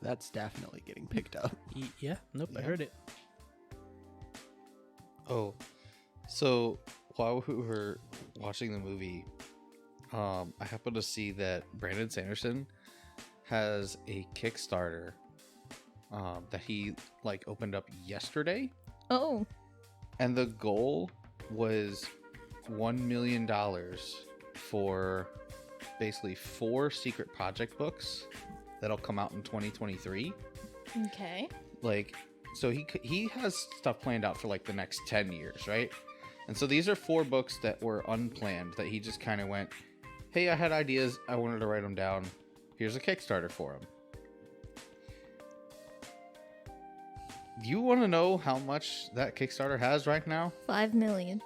That's definitely getting picked up. Yeah. Nope. Yeah. I heard it. Oh, so while we were watching the movie, I happened to see that Brandon Sanderson has a Kickstarter that he opened up yesterday, Oh. and the goal was $1 million for basically 4 secret project books that'll come out in 2023. Okay. So he has stuff planned out for the next 10 years, right? And so these are 4 books that were unplanned that he just kind of went, hey, I had ideas, I wanted to write them down, here's a Kickstarter for them. Do you want to know how much that Kickstarter has right now? 5 million.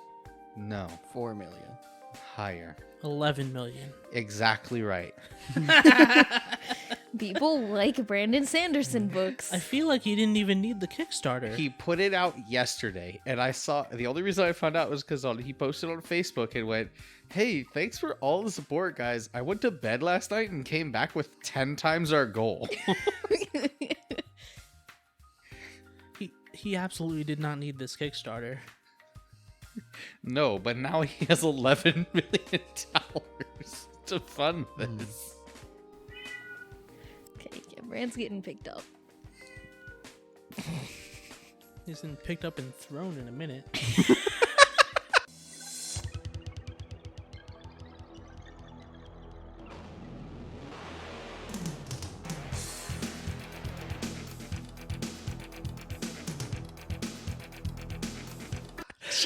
No. 4 million. Higher. 11 million. Exactly right. People like Brandon Sanderson books. I feel like he didn't even need the Kickstarter. He put it out yesterday, and I saw, the only reason I found out was because he posted on Facebook and went, hey, thanks for all the support, guys. I went to bed last night and came back with 10 times our goal. He absolutely did not need this Kickstarter. No, but now he has $11 million to fund this. Okay, yeah, Brand's getting picked up. He's been picked up and thrown in a minute.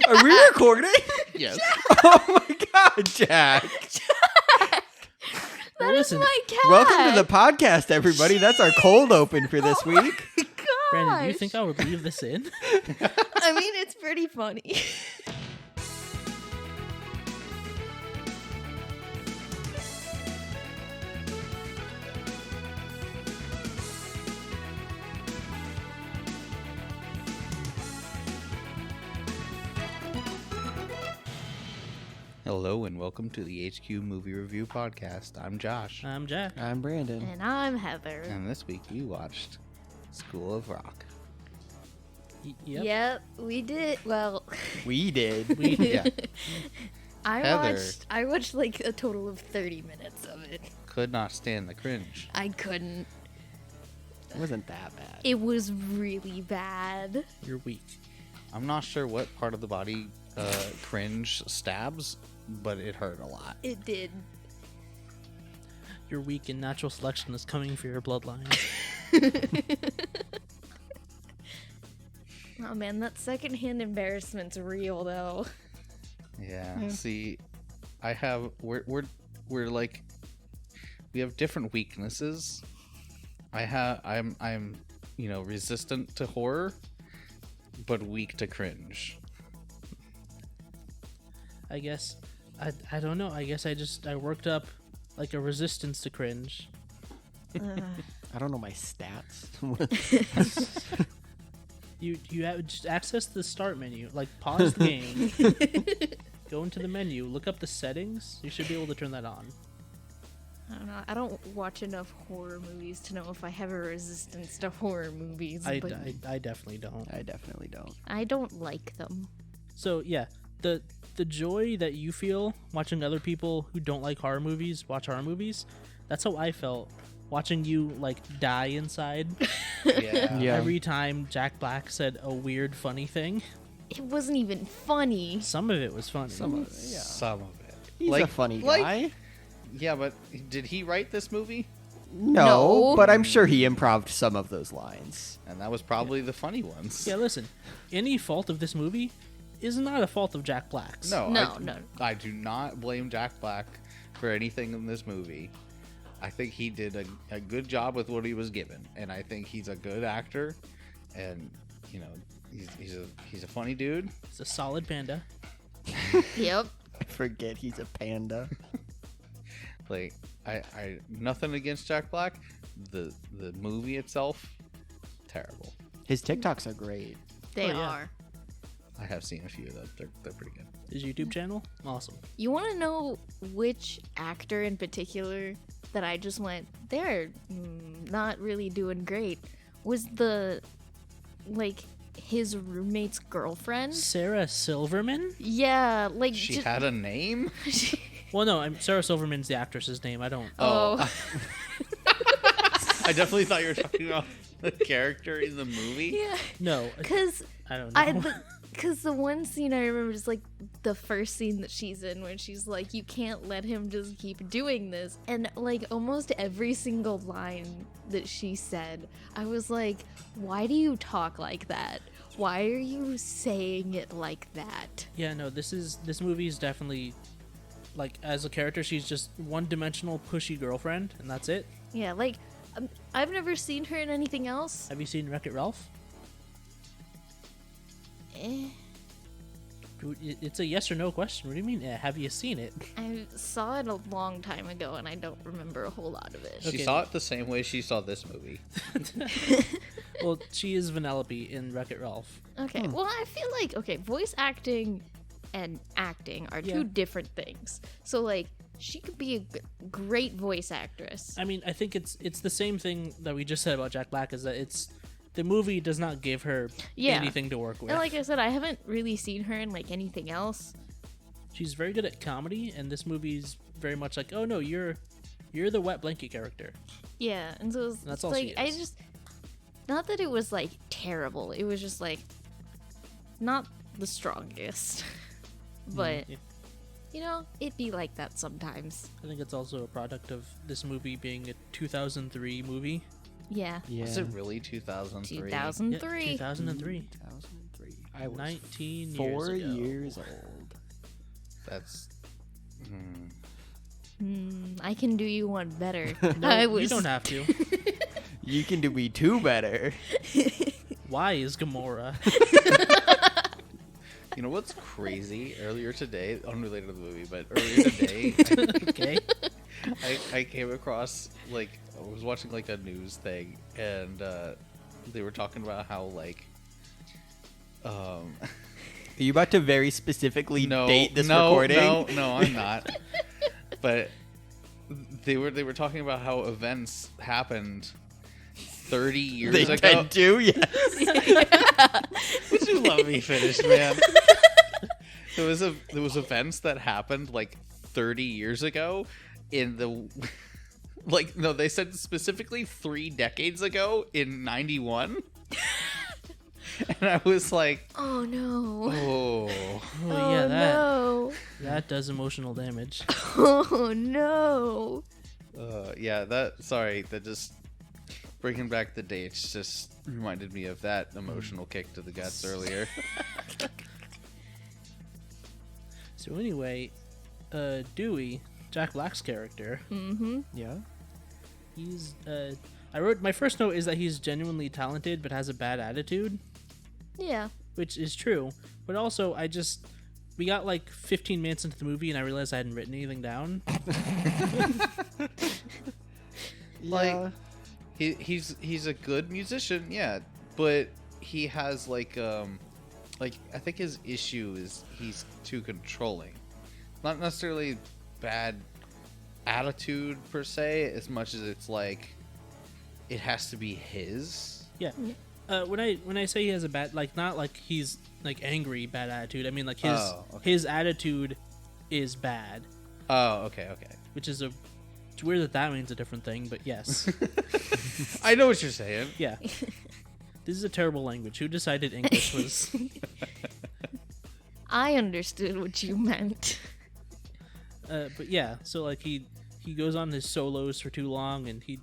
Are we recording? Yes. Oh my god, Jack. That is Listen, my cat. Welcome to the podcast, everybody. That's our cold open for this week. Brandon, do you think I would leave this in? I mean, it's pretty funny. Hello and welcome to the HQ Movie Review Podcast. I'm Josh. I'm Jack. I'm Brandon. And I'm Heather. And this week we watched School of Rock. Yep. Yep, we did. Well, We did. Yeah. Heather. I watched like a total of 30 minutes of it. Could not stand the cringe. I couldn't. It wasn't that bad. It was really bad. You're weak. I'm not sure what part of the body cringe stabs, but it hurt a lot. It did. You're weak and natural selection is coming for your bloodline. Oh man, that secondhand embarrassment's real though. Yeah. See, we're like, we have different weaknesses. I'm resistant to horror, but weak to cringe. I guess. I don't know. I guess I worked up like a resistance to cringe. I don't know my stats. You have just access the start menu. Like pause the game. Go into the menu, look up the settings. You should be able to turn that on. I don't know. I don't watch enough horror movies to know if I have a resistance to horror movies. I but definitely don't. I definitely don't. I don't like them. So yeah, the joy that you feel watching other people who don't like horror movies watch horror movies, that's how I felt watching you like die inside Yeah. Yeah. every time Jack Black said a weird funny thing. It wasn't even funny. Some of it was funny. Some of it, yeah. Some of it. He's a funny guy. Yeah, but did he write this movie? No, No. but I'm sure he improved some of those lines. And that was probably the funny ones. Yeah, listen, any fault of this movie is not a fault of Jack Black's. No, No. I do not blame Jack Black for anything in this movie. I think he did a good job with what he was given, and I think he's a good actor, and he's a funny dude. It's a solid panda. Yep. I forget he's a panda. Like I nothing against Jack Black. The movie itself, terrible. His TikToks are great. They Oh, yeah. are. I have seen a few of them. They're pretty good. His YouTube channel, awesome. You want to know which actor in particular that I just went, they're not really doing great, was the, like, his roommate's girlfriend. Sarah Silverman? Yeah, like... She had a name? Well, no, Sarah Silverman's the actress's name. I don't... Oh. I definitely thought you were talking about the character in the movie. Yeah. No. Because... I don't know. Because the one scene I remember is like the first scene that she's in when she's like, you can't let him just keep doing this. And like almost every single line that she said, I was like, why do you talk like that? Why are you saying it like that? Yeah, no, this movie is definitely, like, as a character, she's just one-dimensional pushy girlfriend, and that's it. Yeah, like, I've never seen her in anything else. Have you seen Wreck-It Ralph? It's a yes or no question. What do you mean? Have you seen it? I saw it a long time ago and I don't remember a whole lot of it. She saw it the same way she saw this movie. Well, she is Vanellope in Wreck-It Ralph. Okay, well, I feel like, okay, voice acting and acting are two different things. So, like, she could be a great voice actress. I mean, I think it's the same thing that we just said about Jack Black, is that the movie does not give her anything to work with. And like I said, I haven't really seen her in, like, anything else. She's very good at comedy, and this movie's very much like, oh no, you're the wet blanket character. Yeah, and so it's that's all like, she is. I just, not that it was, like, terrible. It was just, like, not the strongest. But, you know, it be like that sometimes. I think it's also a product of this movie being a 2003 movie. Yeah. Was it really 2003? 2003. Yeah, 2003. 2003. I was 19 4 years ago. years old. That's... I can do you one better. No, you don't have to. You can do me two better. Why is Gamora? You know what's crazy? Earlier today, unrelated to the movie, but earlier today, Okay. I came across, like, I was watching, like, a news thing, and they were talking about how, like, Are you about to very specifically no, date this no, recording? No, I'm not. But they were talking about how events happened 30 years They ago. can do, yes. Would you let me finish, man? There was events that happened like 30 years ago in the like no, they said specifically 3 decades ago in 91. And I was like, Oh no. oh. Oh, yeah, no. that does emotional damage. Oh no. Yeah, that just bringing back the dates just reminded me of that emotional kick to the guts earlier. So anyway, Dewey, Jack Black's character, Yeah. he's I wrote, my first note is that he's genuinely talented but has a bad attitude, Yeah. which is true. But also, we got like 15 minutes into the movie and I realized I hadn't written anything down. Like, he's a good musician, yeah, but he has like I think his issue is he's too controlling. Not necessarily bad attitude per se, as much as it's like it has to be his. Yeah. When I say he has a bad, like, not like he's like angry bad attitude. I mean like his attitude is bad. Oh, okay. Which is it's weird that means a different thing, but yes. I know what you're saying. Yeah. This is a terrible language. Who decided English was? I understood what you meant. But yeah, so like he goes on his solos for too long, and he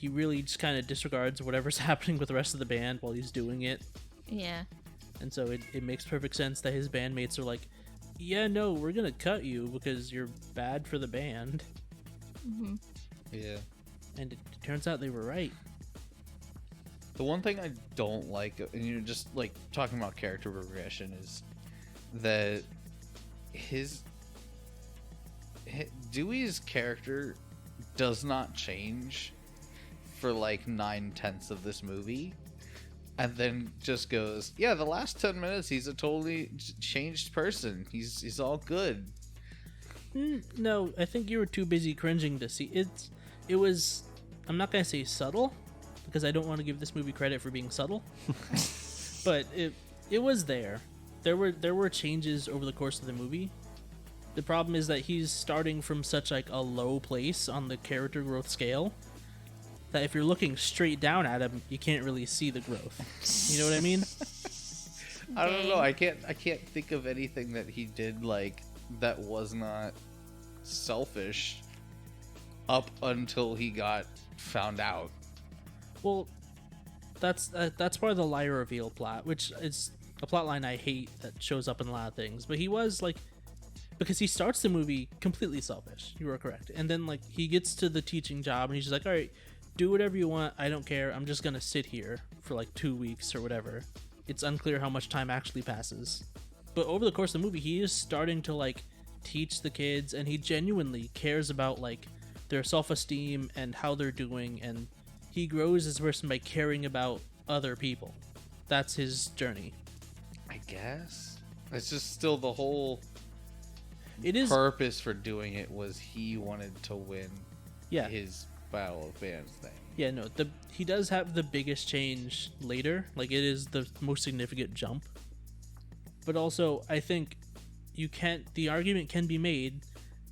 really just kind of disregards whatever's happening with the rest of the band while he's doing it. Yeah. And so it makes perfect sense that his bandmates are like, yeah, no, we're gonna cut you because you're bad for the band. Yeah. And it turns out they were right. The one thing I don't like, and you're just like talking about character progression, is that Dewey's character does not change for like 9/10 of this movie, and then just goes, yeah, the last 10 minutes he's a totally changed person. He's all good. No, I think you were too busy cringing to see. it was, I'm not gonna say subtle, because I don't want to give this movie credit for being subtle, but it was there. There were changes over the course of the movie. The problem is that he's starting from such like a low place on the character growth scale that if you're looking straight down at him, you can't really see the growth. You know what I mean? I don't know. I can't think of anything that he did like that was not selfish up until he got found out. Well, that's part of the lie reveal plot, which is a plot line I hate that shows up in a lot of things. But he was like, because he starts the movie completely selfish. You were correct. And then like he gets to the teaching job and he's just like, all right, do whatever you want. I don't care. I'm just gonna sit here for like 2 weeks or whatever. It's unclear how much time actually passes. But over the course of the movie, he is starting to like teach the kids, and he genuinely cares about like their self-esteem and how they're doing, and he grows as a person by caring about other people. That's his journey. I guess it's just still the whole It is purpose for doing it was he wanted to win yeah. his Battle of Bands thing. Yeah, no, he does have the biggest change later. Like, it is the most significant jump. But also, I think the argument can be made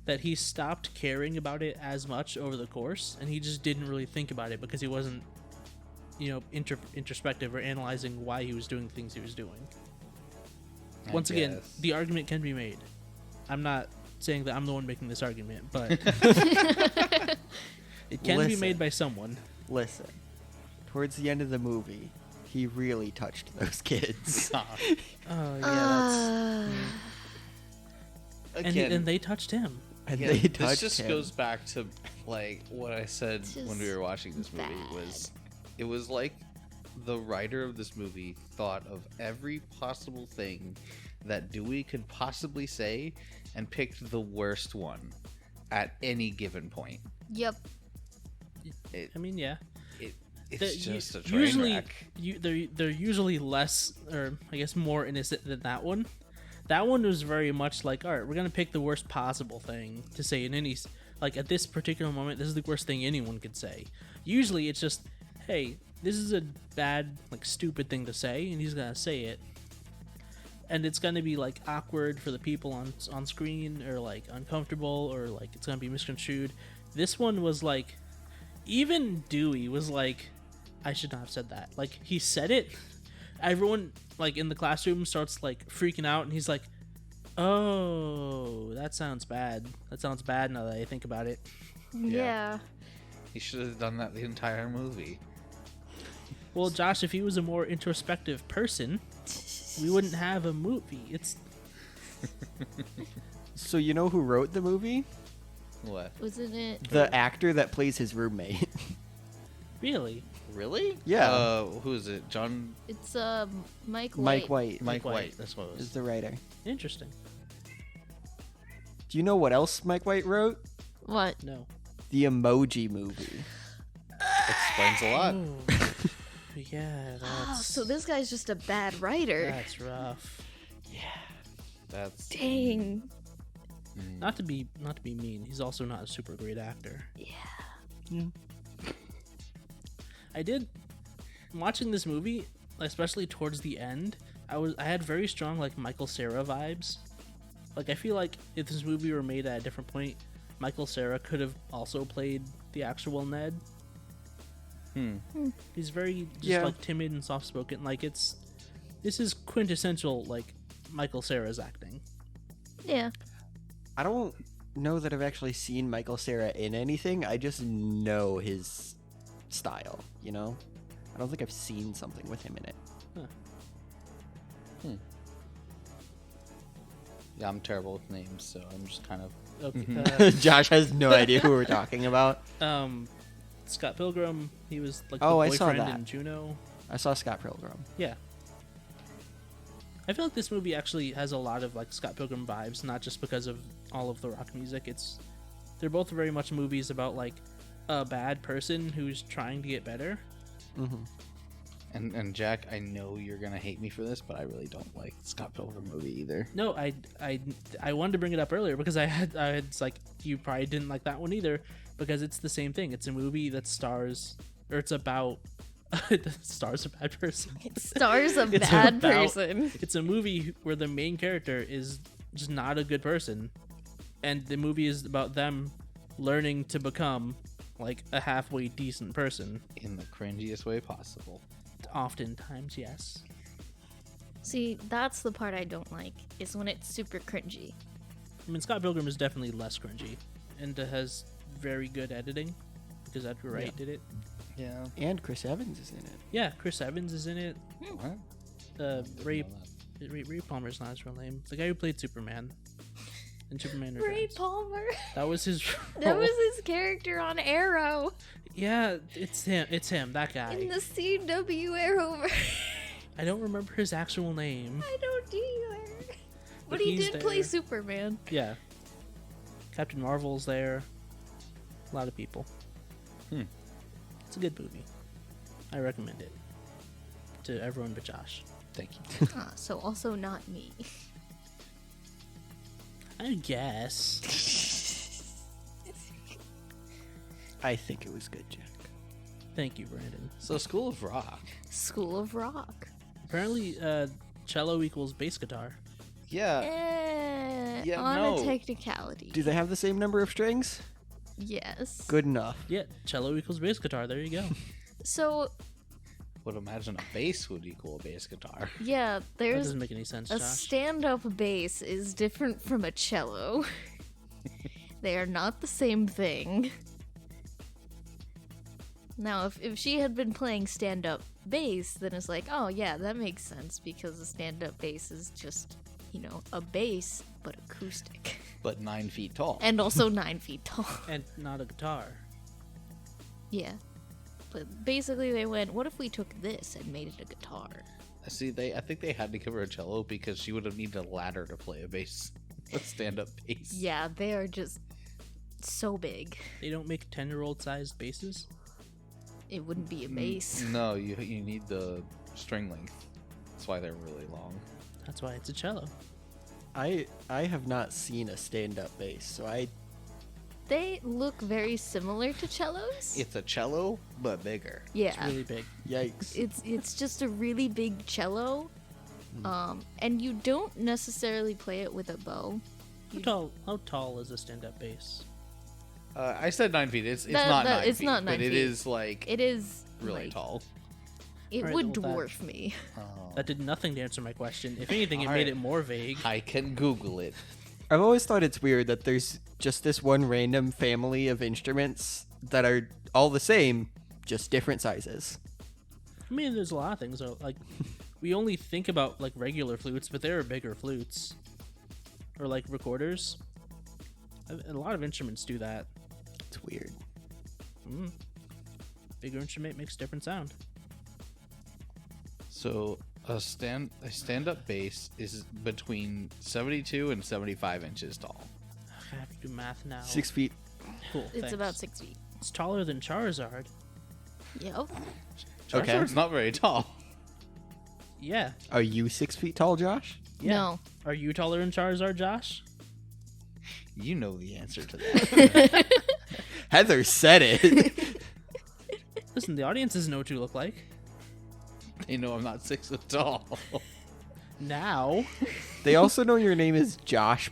that he stopped caring about it as much over the course, and he just didn't really think about it because he wasn't, introspective or analyzing why he was doing the things he was doing. Once again, the argument can be made. I'm not saying that I'm the one making this argument, but it can be made by someone. Listen, towards the end of the movie, he really touched those kids. Oh yeah, Again, and they touched him. And yeah, they this touched just him. goes back to like what I said when we were watching this movie. It was like the writer of this movie thought of every possible thing that Dewey could possibly say and picked the worst one at any given point. Yep. I mean, yeah. It's just a train wreck. They're usually less, or I guess more innocent than that one. That one was very much like, all right, we're gonna pick the worst possible thing to say in any, like at this particular moment, this is the worst thing anyone could say. Usually, it's just, hey, this is a bad, like stupid thing to say, and he's gonna say it, and it's gonna be like awkward for the people on screen, or like uncomfortable, or like it's gonna be misconstrued. This one was like, even Dewey was like, I should not have said that. Like, he said it, everyone like in the classroom starts like freaking out, and he's like, oh, that sounds bad. That sounds bad now that I think about it. Yeah. He should have done that the entire movie. Well, Josh, if he was a more introspective person, we wouldn't have a movie. It's So you know who wrote the movie? What? Wasn't it? The actor that plays his roommate. really Really? Yeah. Who is it? John It's Mike White. Mike White Mike White. White. That's what it is was. the writer. interesting. Do you know what else Mike White wrote? What? No. The Emoji Movie. Explains a lot. Oh. Yeah, Oh, that's so this guy's just a bad writer. that's rough. That's Dang. Not to be mean, he's also not a super great actor. Yeah. I did watching this movie, especially towards the end. I had very strong like Michael Cera vibes. Like, I feel like if this movie were made at a different point, Michael Cera could have also played the actual Ned. He's very just like timid and soft spoken. Like, this is quintessential like Michael Cera's acting. Yeah. I don't know that I've actually seen Michael Cera in anything. I just know his style, you know? I don't think I've seen something with him in it. Yeah, I'm terrible with names, so I'm just kind of. Okay. Josh has no idea who we're talking about. Scott Pilgrim, he was like Oh, the I saw boyfriend that. in Juno. I saw Scott Pilgrim. Yeah. I feel like this movie actually has a lot of like Scott Pilgrim vibes, not just because of all of the rock music. They're both very much movies about like a bad person who's trying to get better. Mm-hmm. And Jack, I know you're gonna hate me for this, but I really don't like Scott Pilgrim movie either. No, I wanted to bring it up earlier because I had it's like, you probably didn't like that one either. because it's the same thing. It's a movie that stars, or it's about stars a bad person. Stars a It's bad about- person. It's a movie where the main character is just not a good person, and the movie is about them learning to become like a halfway decent person. In the cringiest way possible. Oftentimes, yes. See, that's the part I don't like, is when it's super cringy. I mean, Scott Pilgrim is definitely less cringy, and it has very good editing because Edgar Wright did it. Yeah. And Chris Evans is in it. Yeah, Chris Evans is in it. What? Ray Palmer's not his real name. The guy who played Superman in Superman Ray Returns. Palmer. That was his That role. was his character on Arrow. Yeah, it's him. It's him. That guy. In the CW Arrowverse. I don't remember his actual name. I don't either. But But he he's did play there. Superman. Yeah. Captain Marvel's there. A lot of people. It's a good movie. I recommend it to everyone but Josh. Thank you. So also not me. I guess. I think it was good, Jack. Thank you, Brandon. So School of Rock. School of Rock. Apparently, cello equals bass guitar. Yeah. Yeah, on no. a technicality. Do they have the same number of strings? Yes. Good enough. Yeah, cello equals bass guitar. There you go. So, Would imagine a bass would equal a bass guitar. yeah, That there's doesn't make any sense, a Josh. stand-up bass is different from a cello. They are not the same thing. Now, if she had been playing stand-up bass, then it's like, oh yeah, that makes sense because a stand-up bass is just, a bass, but acoustic. But 9 feet tall. And also 9 feet tall. And not a guitar. Yeah. But basically they went, what if we took this and made it a guitar? See, I think they had to give her a cello because she would have needed a ladder to play a bass. A stand-up bass. Yeah, they are just so big. They don't make 10-year-old sized basses? It wouldn't be a bass. No, you need the string length. That's why they're really long. That's why it's a cello. I have not seen a stand-up bass, so They look very similar to cellos. It's a cello, but bigger. Yeah. It's really big. yikes. It's just a really big cello. And you don't necessarily play it with a bow. How tall is a stand-up bass? I said 9 feet. It's That- not that- 9 it's feet, not 9 but it feet. is like It is really like, tall. It Alright, would well, that- dwarf me. That did nothing to answer my question. If anything, it All made right. it more vague. I can Google it. I've always thought it's weird that there's just this one random family of instruments that are all the same, just different sizes. I mean, there's a lot of things. Though. Like, we only think about like regular flutes, but there are bigger flutes, or like recorders. A lot of instruments do that. It's weird. Bigger instrument makes different sound. So a stand-up bass is between 72 and 75 inches tall. I have to do math now. 6 feet. Cool. It's thanks. about 6 feet. It's taller than Charizard. Yep. Okay. Charizard's not very tall. Yeah. Are you 6 feet tall, Josh? Yeah. No. Are you taller than Charizard, Josh? You know the answer to that. Heather said it. Listen, the audiences know what you look like. They know I'm not 6 foot tall. Now. They also know your name is Josh,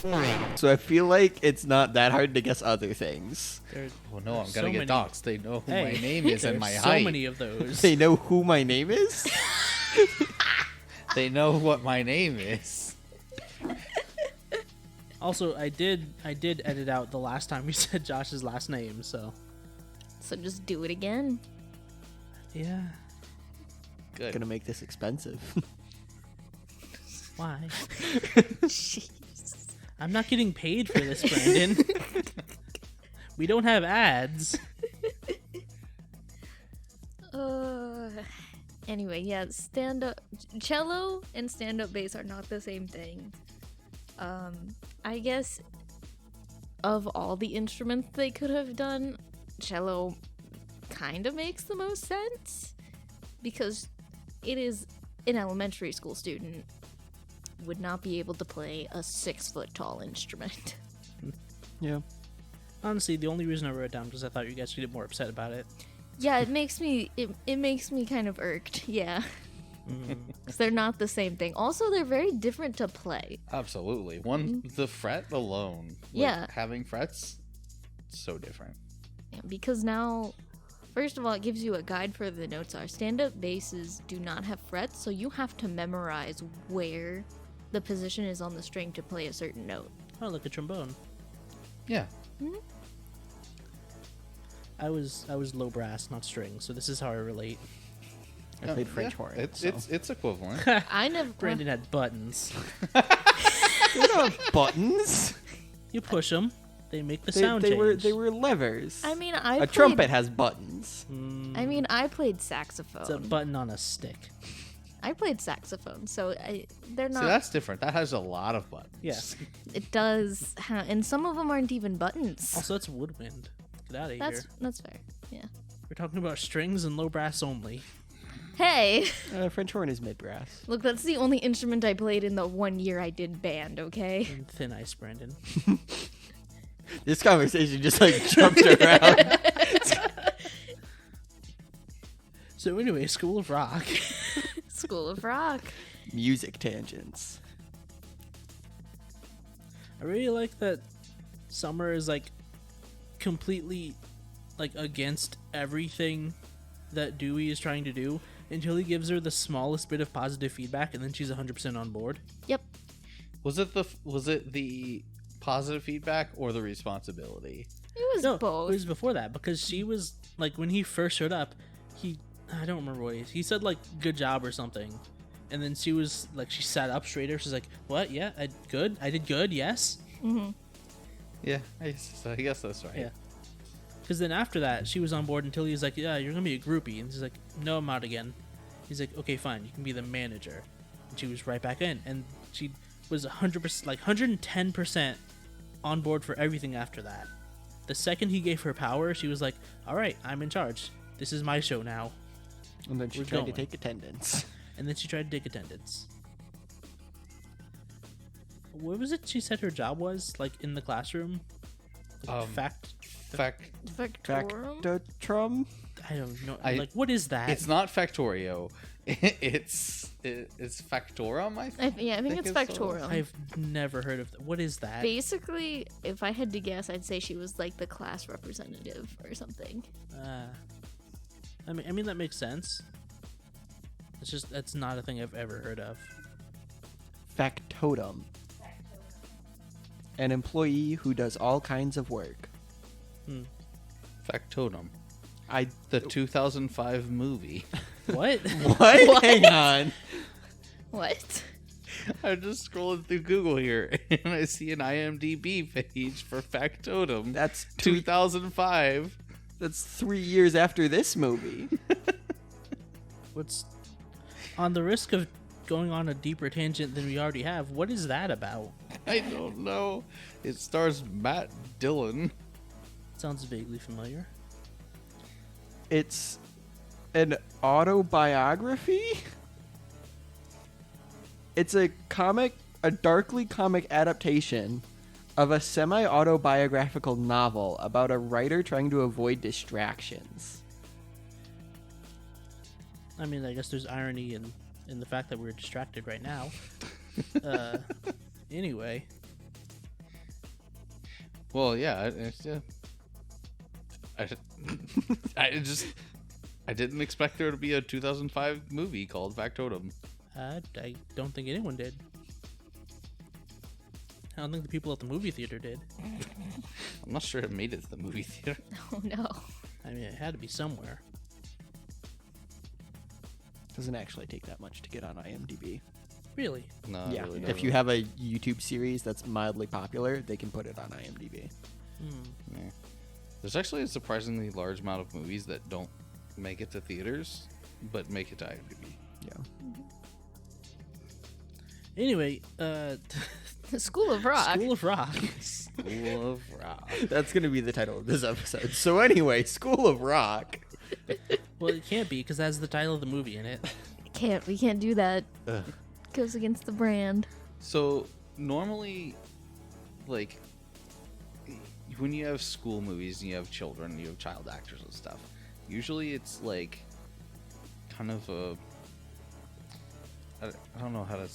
so I feel like it's not that hard to guess other things. There, Well, no, I'm There's gonna so get many- doxxed. They know who Hey, my name is and there's my so height. many of those. They know who my name is? They know what my name is. Also, I did edit out the last time we said Josh's last name, so So just do it again. yeah. Good. Gonna make this expensive. Why? Jeez. I'm not getting paid for this, Brandon. We don't have ads. Anyway, yeah, stand-up cello and stand-up bass are not the same thing. I guess of all the instruments they could have done, cello kind of makes the most sense because it is an elementary school student would not be able to play a 6 foot tall instrument. Yeah. Honestly, the only reason I wrote it down because I thought you guys would get more upset about it. Yeah, it makes me kind of irked. Yeah. Because they're not the same thing. Also, they're very different to play. Absolutely. One, the fret alone. Like, Yeah. having frets, so different. Yeah, because now, first of all, it gives you a guide for the notes are. Stand-up basses do not have frets, so you have to memorize where the position is on the string to play a certain note. Oh, like a trombone. Yeah. I was low brass, not string, so this is how I relate. I played French horn. It's equivalent. I never. Brandon had buttons. You don't have buttons. You push them, they make the They, sound they change. were levers. I mean, A trumpet has buttons. I mean, I played saxophone. It's a button on a stick. I played saxophone, so they're not. See, that's different. That has a lot of buttons. Yeah. It does, and some of them aren't even buttons. Also, that's woodwind. Get out of here. That's fair. Yeah. We're talking about strings and low brass only. Hey, French horn is mid brass. look, that's the only instrument I played in the 1 year I did band. Okay. And thin ice, Brandon. This conversation just like jumped around. So anyway, School of Rock. School of Rock. Music tangents. I really like that Summer is like completely like against everything that Dewey is trying to do until he gives her the smallest bit of positive feedback, and then she's 100% on board. Yep. Was it the positive feedback or the responsibility? It was No, both. it was before that because she was like when he first showed up, I don't remember what he said like good job or something, and then she was like she sat up straighter. She's like, what? Yeah, I did good. Yes. Yeah, I guess that's right. Yeah. Because then after that, she was on board until he was like, yeah, you're gonna be a groupie, and she's like, no, I'm out again. He's like, okay, fine, you can be the manager, and she was right back in, and she was 100%, like 110% on board for everything after that. The second he gave her power, she was like, all right, I'm in charge. This is my show now. And then she We're tried going. to take attendance. And then she tried to take attendance. What was it she said her job was, like, in the classroom? Like, Factorum? Factotrum? I don't know. Like, what is that? It's not Factorio. It's Factorum, I think. I think it's Factorum. I've never heard of that. What is that? Basically, if I had to guess, I'd say she was like the class representative or something. I mean that makes sense. It's just that's not a thing I've ever heard of. Factotum. An employee who does all kinds of work. Factotum. I The 2005 movie. What? what? Hang on. What? I'm just scrolling through Google here, and I see an IMDb page for Factotum. That's 2005. That's 3 years after this movie. What's on the risk of going on a deeper tangent than we already have? What is that about? I don't know. It stars Matt Dillon. Sounds vaguely familiar. It's an autobiography? It's a darkly comic adaptation of a semi-autobiographical novel about a writer trying to avoid distractions. I mean, I guess there's irony in the fact that we're distracted right now. Anyway. Well, yeah. I didn't expect there to be a 2005 movie called Factotum. I don't think anyone did. I don't think the people at the movie theater did. I'm not sure it made it to the movie theater. Oh no. I mean, it had to be somewhere. Doesn't actually take that much to get on IMDb. Really? No, it Yeah, really if doesn't. you have a YouTube series that's mildly popular, they can put it on IMDb. Yeah. There's actually a surprisingly large amount of movies that don't make it to theaters, but make it to IMDb. Yeah. Anyway, School of Rock. School of Rock. School of Rock. That's going to be the title of this episode. So anyway, School of Rock. Well, it can't be because that's the title of the movie in it. We can't do that. Ugh. Goes against the brand. So normally, like, when you have school movies and you have children, you have child actors and stuff. Usually, it's like kind of a I don't know how to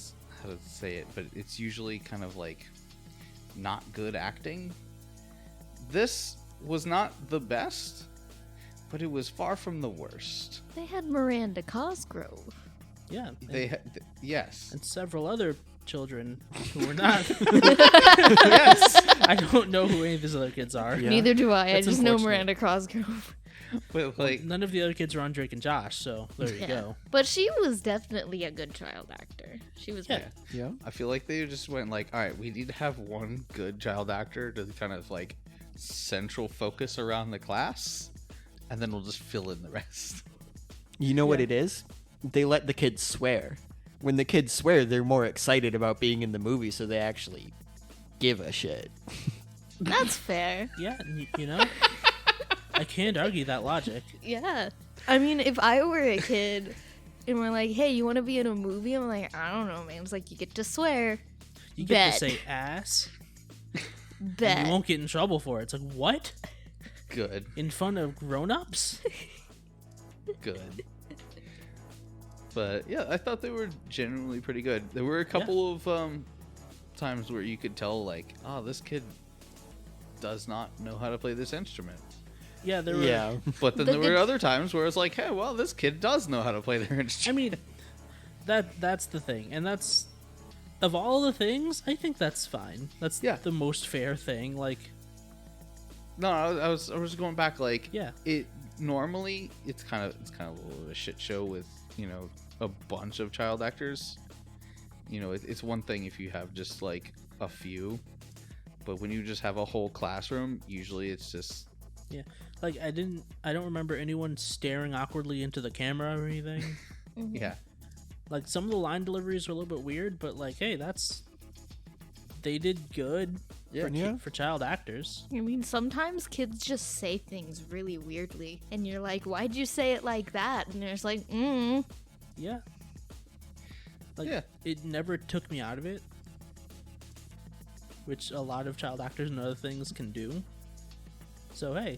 say it, but it's usually kind of like not good acting. This was not the best, but it was far from the worst. They had Miranda Cosgrove. Yeah. Yes. And several other children who were not. Yes. I don't know who any of these other kids are. Yeah. Neither do I. That's I just know unfortunate. Miranda Cosgrove. But like, None of the other kids are on Drake and Josh, so there you go. But she was definitely a good child actor. She was Yeah. good. Yeah. I feel like they just went like, all right, we need to have one good child actor to kind of like central focus around the class, and then we'll just fill in the rest. You know what it is? They let the kids swear. When the kids swear, they're more excited about being in the movie, so they actually give a shit. That's fair. Yeah, you know, I can't argue that logic. Yeah. I mean, if I were a kid and we're like, hey, you want to be in a movie? I'm like, I don't know, man. It's like, you get to swear. You get Bet. to say ass, Bet. and you won't get in trouble for it. It's like, what? Good, In front of grown-ups? good. But yeah, I thought they were genuinely pretty good. There were a couple of times where you could tell, like, oh, this kid does not know how to play this instrument. Yeah, there were. Yeah. But then The there were good- other times where it's like, hey, well, this kid does know how to play their I instrument. mean, that's the thing, and that's of all the things, I think that's fine. That's Yeah. the most fair thing. Like, No, I was going back, like, yeah, it normally it's kind of a little bit of a shit show with, you know, a bunch of child actors. You know, it's one thing if you have just like a few, but when you just have a whole classroom, usually it's just like I don't remember anyone staring awkwardly into the camera or anything. Mhm. yeah. Like, some of the line deliveries are a little bit weird, but like, hey, they did good Yeah. Yeah. for child actors. I mean, sometimes kids just say things really weirdly, and you're like, why'd you say it like that? And they're just like, Yeah. Like, Yeah. it never took me out of it, which a lot of child actors and other things can do. So, hey,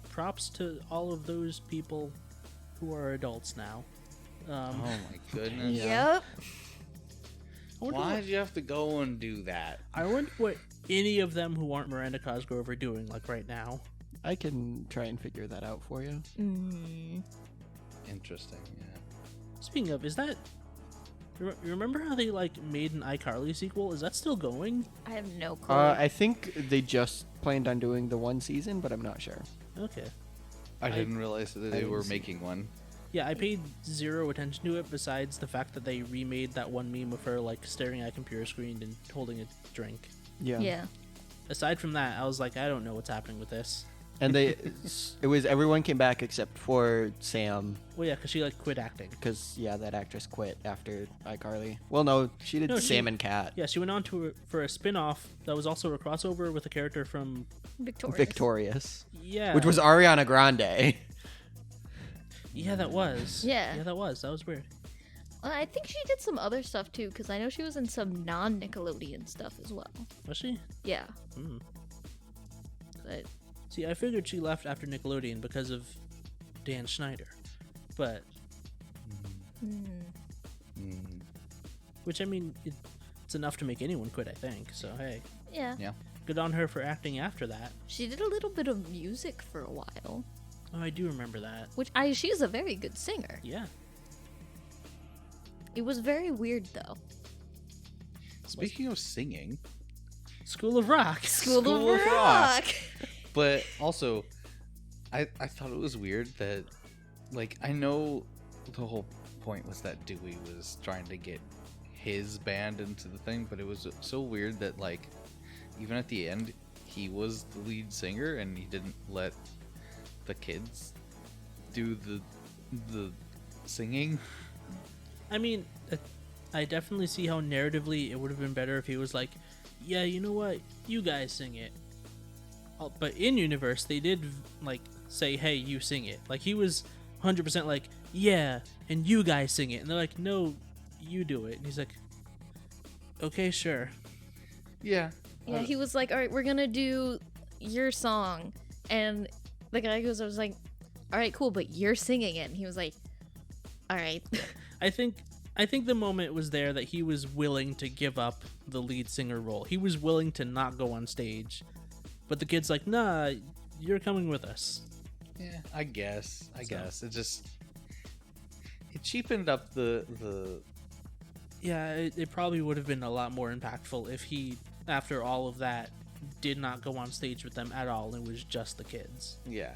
props to all of those people who are adults now. Oh my goodness. Yeah. Yep. I wonder Why what- did you have to go and do that? I wonder what any of them who aren't Miranda Cosgrove are doing, like, right now. I can try and figure that out for you. Interesting. Yeah. Speaking of, is that... You remember how they, like, made an iCarly sequel? Is that still going? I have no clue. I think they just planned on doing the one season, but I'm not sure. Okay. I didn't realize that I they didn't were see- making one. Yeah, I paid zero attention to it besides the fact that they remade that one meme of her, like, staring at a computer screen and holding a drink. Yeah. yeah. Aside from that, I was like, I don't know what's happening with this. And it was everyone came back except for Sam, Well, yeah, because she, like, quit acting. because that actress quit after iCarly. Well, no, she did No, she- Sam and Cat. Yeah, she went on for a spin-off that was also a crossover with a character from... Victoria. Victorious, Yeah. which was Ariana Grande. Yeah, that was. Yeah. Yeah, that was. That was weird. I think she did some other stuff too, because I know she was in some non-Nickelodeon stuff as well. Was she? Yeah. Hmm. But See, I figured she left after Nickelodeon because of Dan Schneider. But, Mm. which, I mean, it's enough to make anyone quit, I think. So, hey, yeah. Yeah. good on her for acting after that. She did a little bit of music for a while, Oh, I do remember that. which she's a very good singer. Yeah. It was very weird though. Speaking of singing, School of Rock. School School of of Rock. Rock. but also, I thought it was weird that, like, I know the whole point was that Dewey was trying to get his band into the thing, but it was so weird that, like, even at the end, he was the lead singer and he didn't let the kids do the singing. I mean, I definitely see how narratively it would have been better if he was like, yeah, you know what? You guys sing it. But in universe, they did, like, say, hey, you sing it. Like, he was 100% like, yeah, and you guys sing it. And they're like, no, you do it. And he's like, okay, sure. Yeah. Yeah, he was like, all right, we're gonna do your song. And the guy goes, I was like, all right, cool, but you're singing it. And he was like, all right. I think the moment was there that he was willing to give up the lead singer role. He was willing to not go on stage. But the kid's like, nah, you're coming with us. Yeah, I guess. It cheapened up the Yeah, it probably would have been a lot more impactful if he, after all of that, did not go on stage with them at all. It was just the kids. yeah.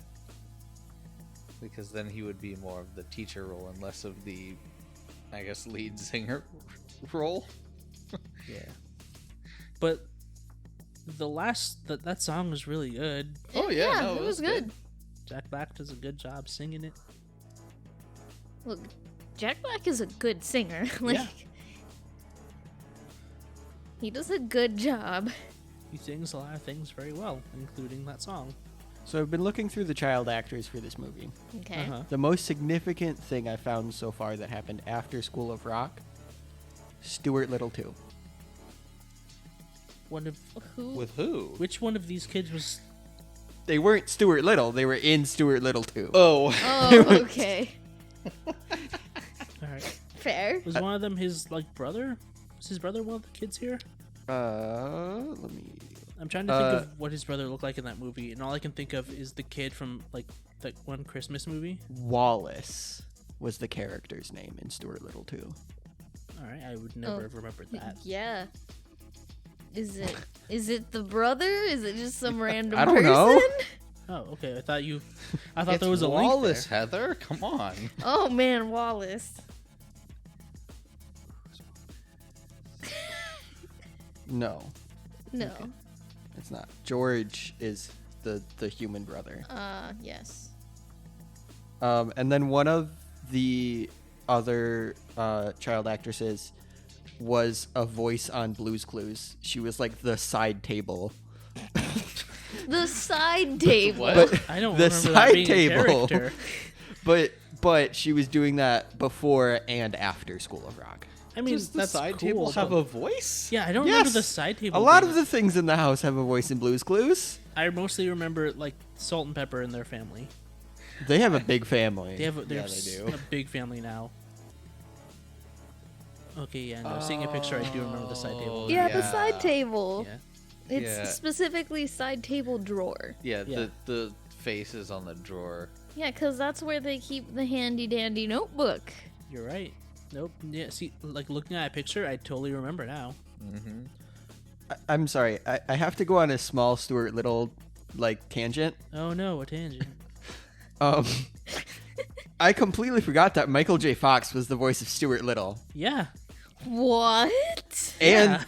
Because then he would be more of the teacher role and less of the, I guess, lead singer role. Yeah. But that song was really good. Oh yeah, no, it was good. Jack Black does a good job singing it. Look, Jack Black is a good singer. Like, Yeah. he does a good job. He sings a lot of things very well, including that song. So I've been looking through the child actors for this movie. Okay. Uh-huh. The most significant thing I found so far that happened after School of Rock, Stuart Little 2. One of Who? With who? which one of these kids was? They weren't Stuart Little, they were in Stuart Little 2. Oh. Oh, okay. All right. Fair. Was one of them his brother? Was his brother one of the kids here? Let me... I'm trying to think of what his brother looked like in that movie, and all I can think of is the kid from that one Christmas movie. Wallace was the character's name in Stuart Little 2. All right, I would never have remembered that. Yeah. Is it the brother? Is it just some random I don't person? know. Oh, okay. I thought It's there was a Wallace, link there. Heather. Come on. Oh man, Wallace. No, No. it's not. George is the human brother. Yes. And then one of the other child actresses was a voice on Blue's Clues. She was like the side table. The side table. What? I don't The remember that side being table. a character. But she was doing that before and after School of Rock. I mean, Does the that's side cool, table have but- a voice? Yeah, I don't Yes! remember the side table. A lot being- of the things in the house have a voice in Blue's Clues. I mostly remember Salt and Pepper and their family. They have a big family. They have Yeah, they do. a big family now. Okay, yeah, no. Seeing a picture, I do remember the side table. Yeah, the Yeah. side table. Yeah. It's Yeah. specifically side table drawer. Yeah, Yeah. the face is on the drawer. Yeah, because that's where they keep the handy dandy notebook. You're right. Nope. Yeah, see, looking at a picture, I totally remember now. Mm-hmm. I'm sorry. I have to go on a small Stuart Little tangent. Oh no, a tangent. I completely forgot that Michael J. Fox was the voice of Stuart Little, Yeah. What? and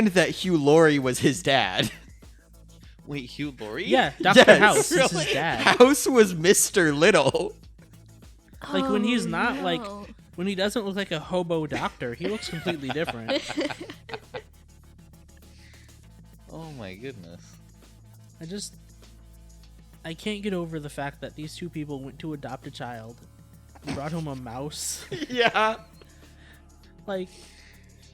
that Hugh Laurie was his dad. Wait, Hugh Laurie? Yeah, Dr. Yes. House is his Really? dad. House was Mr. Little. When he's not no. when he doesn't look like a hobo doctor, he looks completely different. Oh my goodness. I can't get over the fact that these two people went to adopt a child, brought home a mouse. Yeah.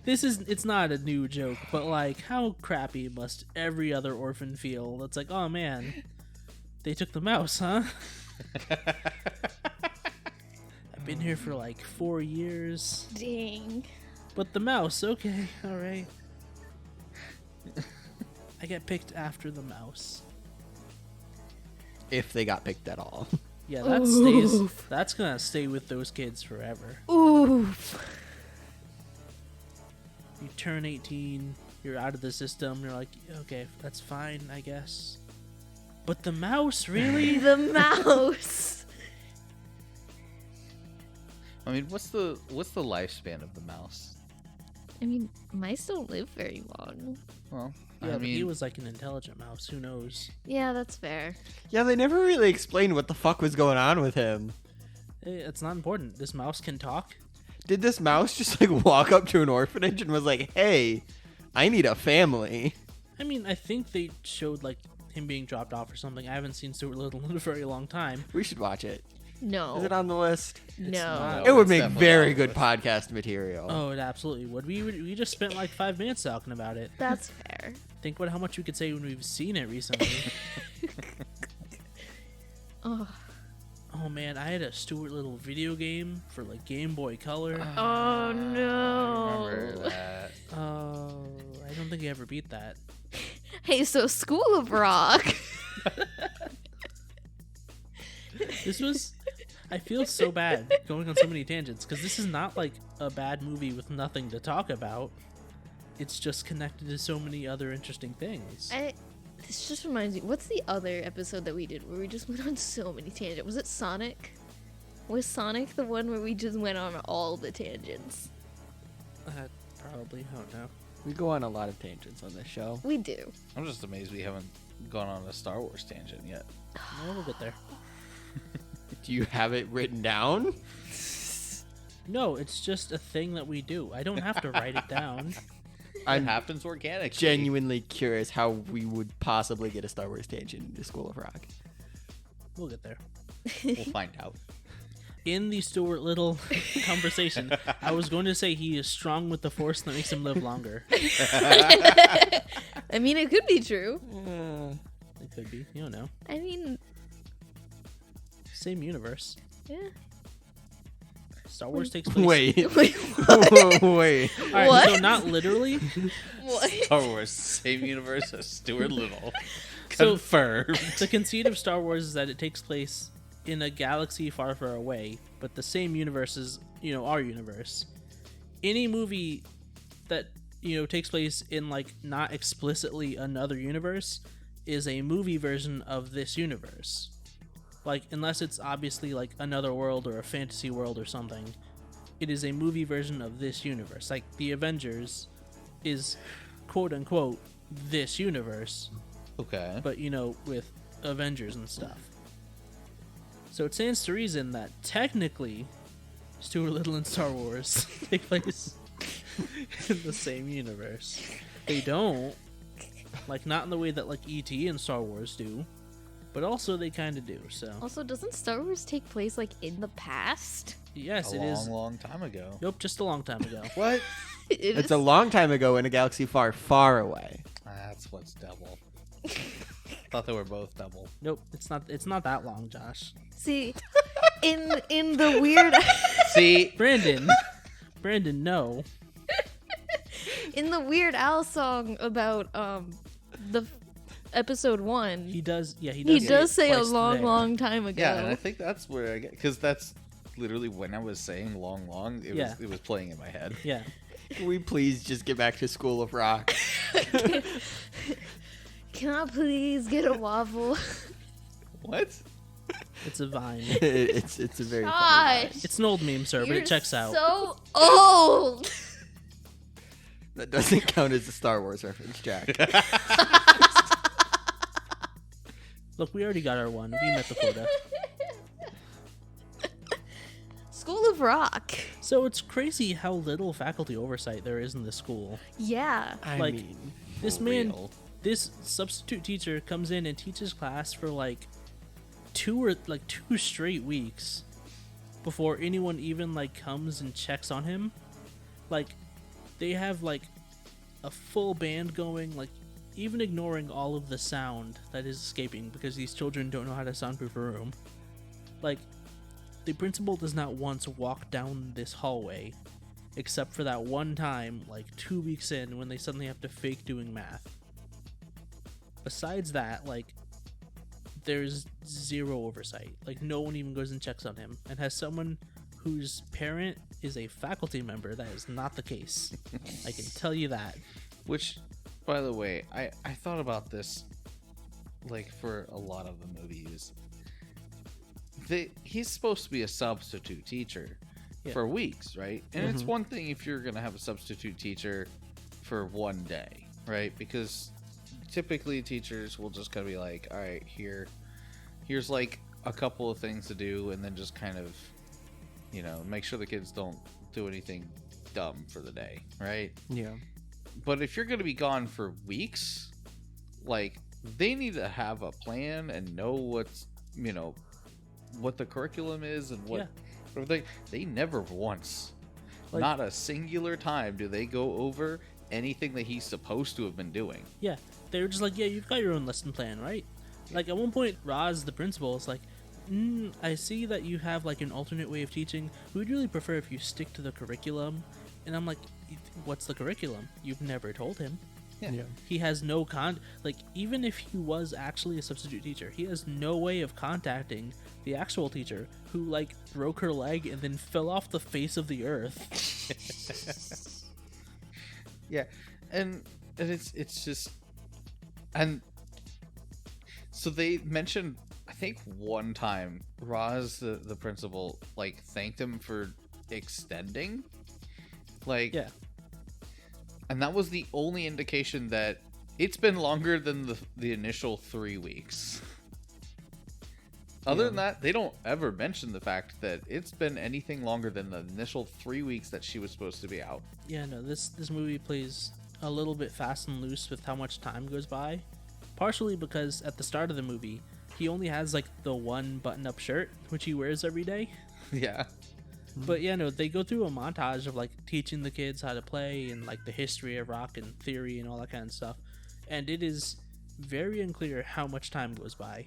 It's not a new joke, but how crappy must every other orphan feel? That's like, oh man, they took the mouse, huh? I've been here for 4 years, Dang. but the mouse, okay, all right. I get picked after the mouse. If they got picked at all. Yeah, Oof. that's gonna stay with those kids forever. Oof. You turn 18, you're out of the system, you're like, okay, that's fine, I guess. But the mouse, really? The mouse. I mean, what's the lifespan of the mouse? I mean, mice don't live very long. Well, Yeah, I but mean, he was an intelligent mouse, who knows? Yeah, that's fair. Yeah, they never really explained what the fuck was going on with him. It's not important. This mouse can talk. Did this mouse just walk up to an orphanage and was like, "Hey, I need a family"? I mean, I think they showed him being dropped off or something. I haven't seen Stuart Little in a very long time. We should watch it. No. Is it on the list? No. not. It would it's make definitely very on good the podcast material. Oh, it absolutely would. We just spent 5 minutes talking about it. That's fair. Think about how much we could say when we've seen it recently. Oh, Oh man, I had a Stuart Little video game for like Game Boy Color. oh no. I remember that. Oh, I don't think I ever beat that. Hey, so School of Rock. This was. I feel so bad going on so many tangents because this is not like a bad movie with nothing to talk about. It's just connected to so many other interesting things. This just reminds me, what's the other episode that we did where we just went on so many tangents? Was it Sonic? Was Sonic the one where we just went on all the tangents? Probably, I don't know. We go on a lot of tangents on this show. We do. I'm just amazed we haven't gone on a Star Wars tangent yet. No, we'll get there. Do you have it written down? No, it's just a thing that we do. I don't have to write it down. It I'm happens organically. genuinely curious how we would possibly get a Star Wars tangent into School of Rock. We'll get there. We'll find out. In the Stuart Little conversation, I was going to say he is strong with the Force that makes him live longer. I mean, it could be true. It could be. You don't know. I mean, Same universe. yeah. Star Wars takes place. Wait. Wait, Wait. All right, What? so not literally. what? Star Wars, same universe as Stuart Little. So- Confirmed. The conceit of Star Wars is that it takes place in a galaxy far, far away, but the same universe is, our universe. Any movie that, takes place in, like, not explicitly another universe is a movie version of this universe. Like, unless it's obviously, like, another world or a fantasy world or something, it is a movie version of this universe. Like, The Avengers is, quote-unquote, this universe, Okay. but with Avengers and stuff. So it stands to reason that technically Stuart Little and Star Wars take place in the same universe. They don't, like, not in the way that like E.T. and Star Wars do, but also they kind of do. So Also, doesn't Star Wars take place, like, in the past? yes, a it long, is. long time ago. Nope, just a long time ago. What? It's a long time ago in a galaxy far, far away. That's what's double. Thought they were both double. Nope, it's not. It's not that long, Josh. See, in the weird See, Brandon, no. in the Weird Al song about the episode 1, He does. Yeah, he he does. does say a twice long, there. long time ago. yeah, and I think that's where I get, because that's literally when I was saying long, Yeah. it was playing in my head. Yeah. Can we please just get back to School of Rock? Can I please get a waffle? What? It's a vine. it's a very funny Gosh, It's an old meme, sir, but you're it checks out. so old. That doesn't count as a Star Wars reference, Jack. Look, we already got our one. We met the quota. School of Rock. So it's crazy how little faculty oversight there is in the school. Yeah. I Like, mean, This For man, real. this substitute teacher comes in and teaches class for like 2 straight weeks before anyone even like comes and checks on him. Like, they have like a full band going, like even ignoring all of the sound that is escaping because these children don't know how to soundproof a room. Like, the principal does not once walk down this hallway except for that one time, like 2 weeks in, when they suddenly have to fake doing math. Besides that, like, there's zero oversight. Like, no one even goes and checks on him. And has someone whose parent is a faculty member, that is not the case. I can tell you that. Which, by the way, I thought about this, like, for a lot of the movies. He's supposed to be a substitute teacher Yeah. for weeks, right? And it's one thing if you're going to have a substitute teacher for one day, right? Because typically teachers will just kind of be like, all right, here's like a couple of things to do, and then just kind of, make sure the kids don't do anything dumb for the day, right? yeah. But if you're going to be gone for weeks, like, they need to have a plan and know what's, what the curriculum is and what everything. They never once, Like- not a singular time, do they go over anything that he's supposed to have been doing. Yeah, they were just like, yeah, you've got your own lesson plan, right? Like, at one point, Roz, the principal, is like, I see that you have, like, an alternate way of teaching. We'd really prefer if you stick to the curriculum. And I'm like, what's the curriculum? You've never told him. Yeah. He has no like, even if he was actually a substitute teacher, he has no way of contacting the actual teacher who, like, broke her leg and then fell off the face of the earth. Yeah, and it's just, and so they mentioned, I think one time, Roz, the principal, like, thanked him for extending, like, Yeah. and that was the only indication that it's been longer than the initial 3 weeks. Other than that, they don't ever mention the fact that it's been anything longer than the initial 3 weeks that she was supposed to be out. Yeah, no, this movie plays a little bit fast and loose with how much time goes by. Partially because at the start of the movie, he only has, like, the one button-up shirt, which he wears every day. Yeah. But yeah, no, they go through a montage of, like, teaching the kids how to play and, like, the history of rock and theory and all that kind of stuff. And it is very unclear how much time goes by.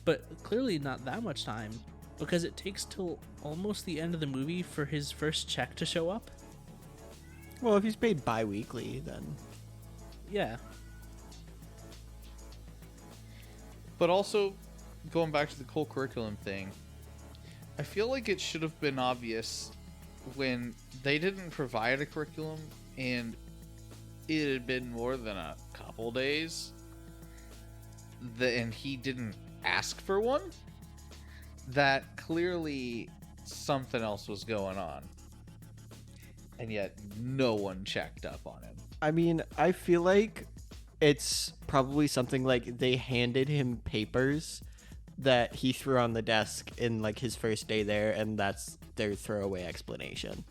But clearly not that much time, because it takes till almost the end of the movie for his first check to show up. Well, if he's paid bi-weekly, then... Yeah. But also, going back to the whole curriculum thing, I feel like it should have been obvious when they didn't provide a curriculum and it had been more than a couple days, and he didn't ask for one, that clearly something else was going on. And yet no one checked up on him. I mean, I feel like it's probably something like they handed him papers that he threw on the desk in, like, his first day there, and that's their throwaway explanation.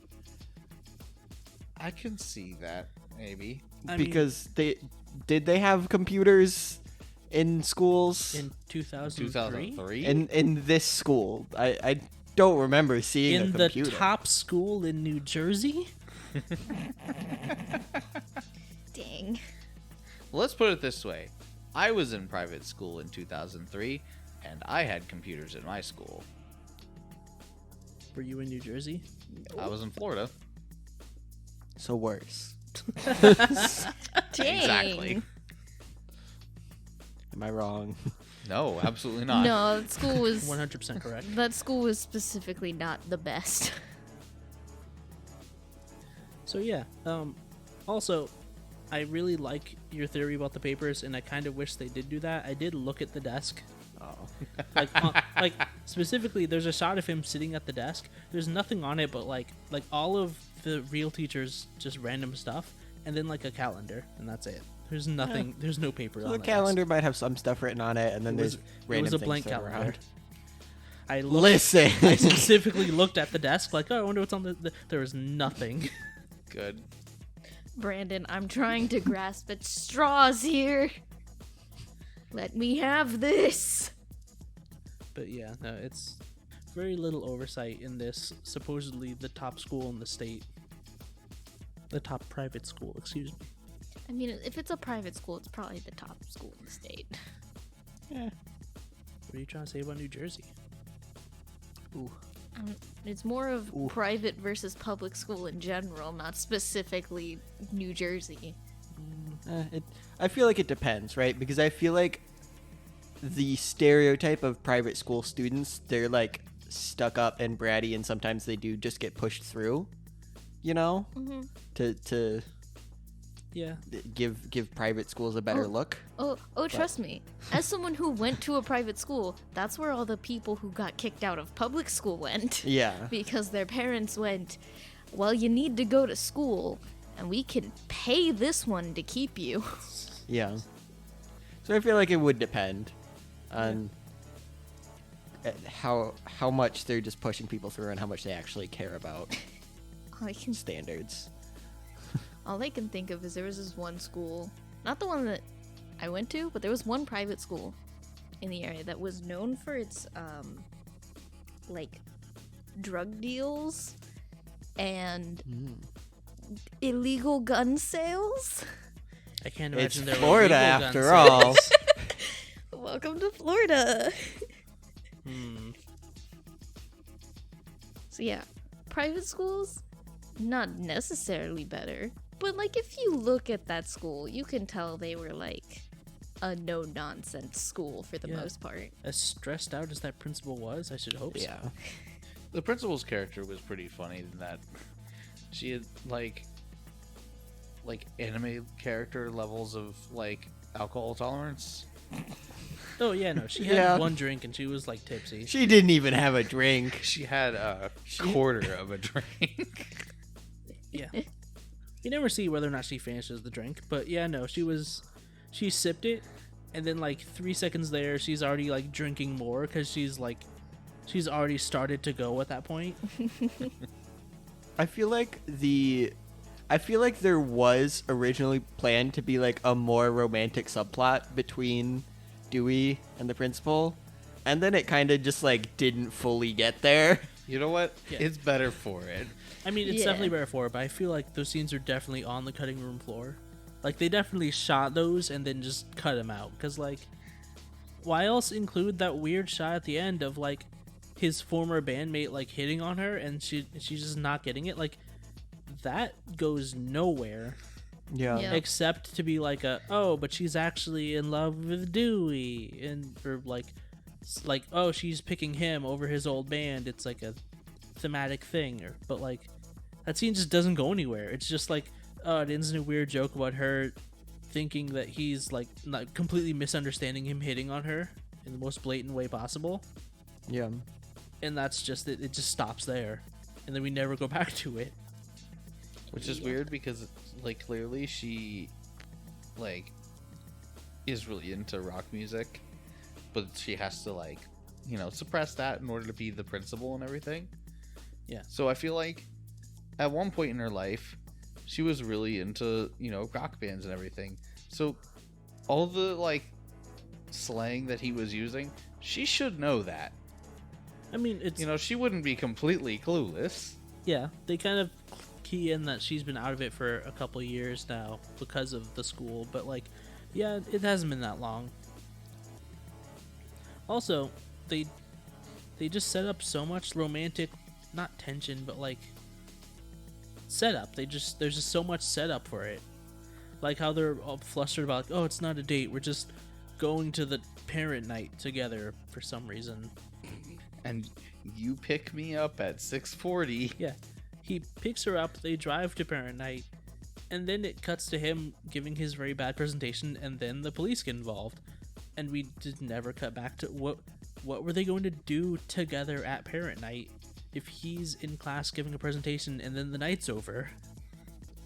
I can see that, maybe. Because they have computers in schools In 2003? 2003? in this school. I don't remember seeing a In computer. the top school in New Jersey? Dang. Well, let's put it this way. I was in private school in 2003, and I had computers in my school. Were you in New Jersey? I was in Florida. So worse. Dang. Exactly. Am I wrong? No, absolutely not. No, that school was 100% correct. that school was specifically not the best. So yeah, also, I really like your theory about the papers, and I kind of wish they did do that. I did look at the desk. Like specifically, there's a shot of him sitting at the desk. There's nothing on it but like all of the real teachers, just random stuff, and then, like, a calendar, and that's it. There's nothing. There's no paper So on the the calendar desk. might have some stuff written on it, and then It there's was random a things blank thrown calendar. around. I looked, Listen. I specifically looked at the desk, like, oh, I wonder what's on the there was nothing. Good. Brandon, I'm trying to grasp at straws here. Let me have this. But yeah, no, it's very little oversight in this supposedly the top school in the state. The top private school, excuse me. I mean, if it's a private school, it's probably the top school in the state. Yeah. What are you trying to say about New Jersey? Ooh. It's more of Ooh. private versus public school in general, not specifically New Jersey. I feel like it depends, right? Because I feel like the stereotype of private school students, they're, like, stuck up and bratty, and sometimes they do just get pushed through, you know, to Yeah. give private schools a better look. Oh, trust me. As someone who went to a private school, that's where all the people who got kicked out of public school went. Yeah. Because their parents went, well, you need to go to school, and we can pay this one to keep you. Yeah. So I feel like it would depend on how much they're just pushing people through and how much they actually care about standards. All I can think of is there was this one school, not the one that I went to, but there was one private school in the area that was known for its, like, drug deals and illegal gun sales. I can't It's imagine there Florida were illegal gun after all. sales. Welcome to Florida. So yeah, private schools, not necessarily better, but like if you look at that school, you can tell they were like a no-nonsense school for the Yeah. most part. As stressed out as that principal was, I should hope so. Yeah. The principal's character was pretty funny in that she had like anime character levels of like alcohol tolerance. Oh yeah, no, she had Yeah. one drink and she was like tipsy. She didn't even have a drink. She had a quarter of a drink. Yeah. You never see whether or not she finishes the drink, but yeah, no, she sipped it, and then like 3 seconds there, she's already like drinking more because she's already started to go at that point. I feel like there was originally planned to be like a more romantic subplot between Dewey and the principal, and then it kind of just like didn't fully get there. You know what? Yeah. It's better for it. I mean, it's Yeah. definitely better for it, but I feel like those scenes are definitely on the cutting room floor. Like, they definitely shot those and then just cut them out. Because, like, why else include that weird shot at the end of, like, his former bandmate, like, hitting on her and she's just not getting it? Like, that goes nowhere. Yeah. Yeah. Except to be like but she's actually in love with Dewey. Or, like, oh, she's picking him over his old band. It's, like, a thematic thing. But, like, that scene just doesn't go anywhere. It's just, like, it ends in a weird joke about her thinking that he's like not completely misunderstanding him hitting on her in the most blatant way possible, Yeah. and that's just it. It just stops there, and then we never go back to it. Which is weird because like clearly she like is really into rock music, but she has to like, you know, suppress that in order to be the principal and everything. Yeah. So I feel like at one point in her life she was really into, you know, rock bands and everything. So all the like slang that he was using, she should know that. I mean, it's You know, she wouldn't be completely clueless. yeah, they kind of key in that she's been out of it for a couple years now because of the school, but like, yeah, it hasn't been that long. Also, they just set up so much romantic, not tension, but like setup. There's just so much setup for it. Like how they're all flustered about, like, oh, it's not a date. We're just going to the parent night together for some reason. And you pick me up at 6:40. Yeah, he picks her up. They drive to parent night, and then it cuts to him giving his very bad presentation, and then the police get involved, and we did never cut back to what were they going to do together at parent night if he's in class giving a presentation and then the night's over.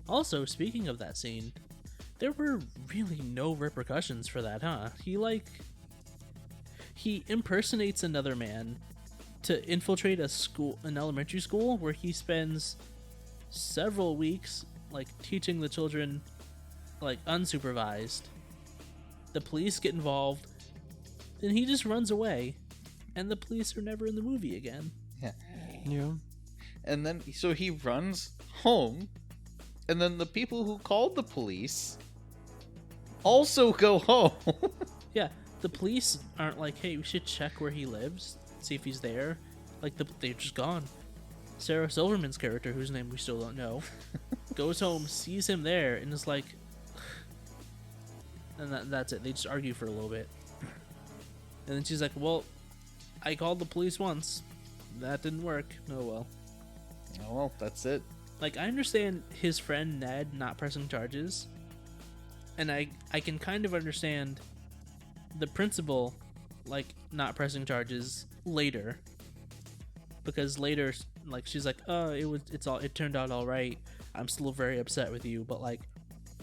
Also, speaking of that scene, there were really no repercussions for that, huh? He impersonates another man to infiltrate an elementary school where he spends several weeks like teaching the children like unsupervised. The police get involved, then he just runs away, and the police are never in the movie again. Yeah. Yeah. And then so he runs home, and then the people who called the police also go home. Yeah, the police aren't like, hey, we should check where he lives, see if he's there. Like, they're just gone. Sarah Silverman's character, whose name we still don't know, goes home, sees him there, and is like, and that's it. They just argue for a little bit. And then she's like, well, I called the police once. That didn't work. Oh well. Oh well, that's it. Like, I understand his friend Ned not pressing charges, and I can kind of understand the principal, like, not pressing charges later, because later, like, she's like, oh, it turned out all right. I'm still very upset with you, but like,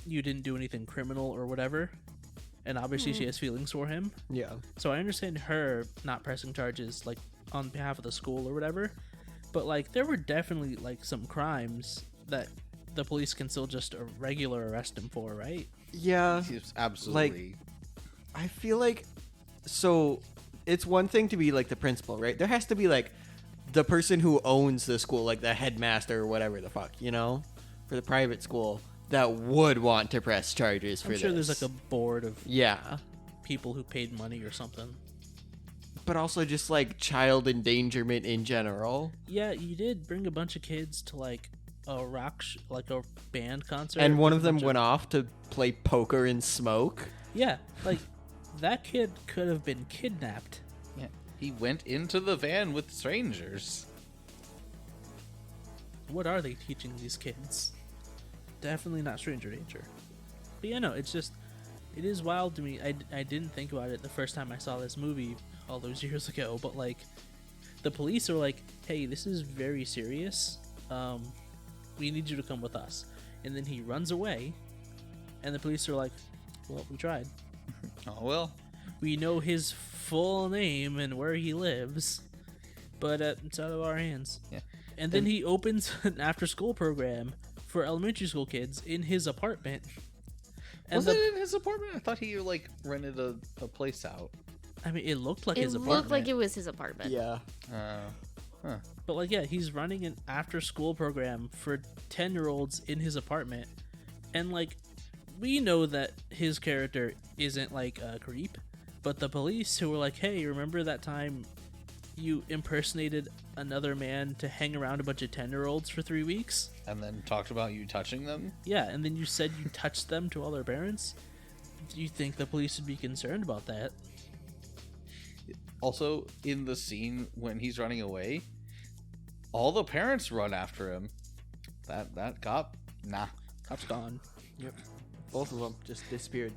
you didn't do anything criminal or whatever, and obviously she has feelings for him. Yeah. So I understand her not pressing charges, like, on behalf of the school or whatever. But, like, there were definitely, like, some crimes that the police can still just a regular arrest him for, right? Yeah. He's absolutely. I feel like, so it's one thing to be like the principal, right? There has to be like the person who owns the school, like the headmaster or whatever the fuck, you know? for the private school that would want to press charges for I'm sure this. there's like a board of Yeah. people who paid money or something. But also just like child endangerment in general. Yeah, you did bring a bunch of kids to like a like a band concert. And one with of a them bunch went off to play poker and smoke. Yeah, like that kid could have been kidnapped. Yeah. He went into the van with strangers. What are they teaching these kids? Definitely not stranger danger. But yeah, no, it's just, it is wild to me. I didn't think about it the first time I saw this movie all those years ago, but like, the police are like, hey, this is very serious. We need you to come with us. And then he runs away, and the police are like, well, we tried. Oh, well. We know his full name and where he lives, but it's out of our hands. Yeah. And then he opens an after-school program for elementary school kids in his apartment. And Was it in his apartment? I thought he, like, rented a place out. I mean, it looked like It his apartment. looked like it was his apartment. Yeah. But, like, yeah, he's running an after-school program for 10-year-olds in his apartment. And, like, we know that his character isn't, like, a creep. But the police who were like, hey, remember that time you impersonated another man to hang around a bunch of 10-year-olds for 3 weeks? And then talked about you touching them? Yeah, and then you said you touched them to all their parents? Do you think the police would be concerned about that? Also, in the scene when he's running away, all the parents run after him. That cop? Nah. Cop's gone. Yep. Both of them just disappeared.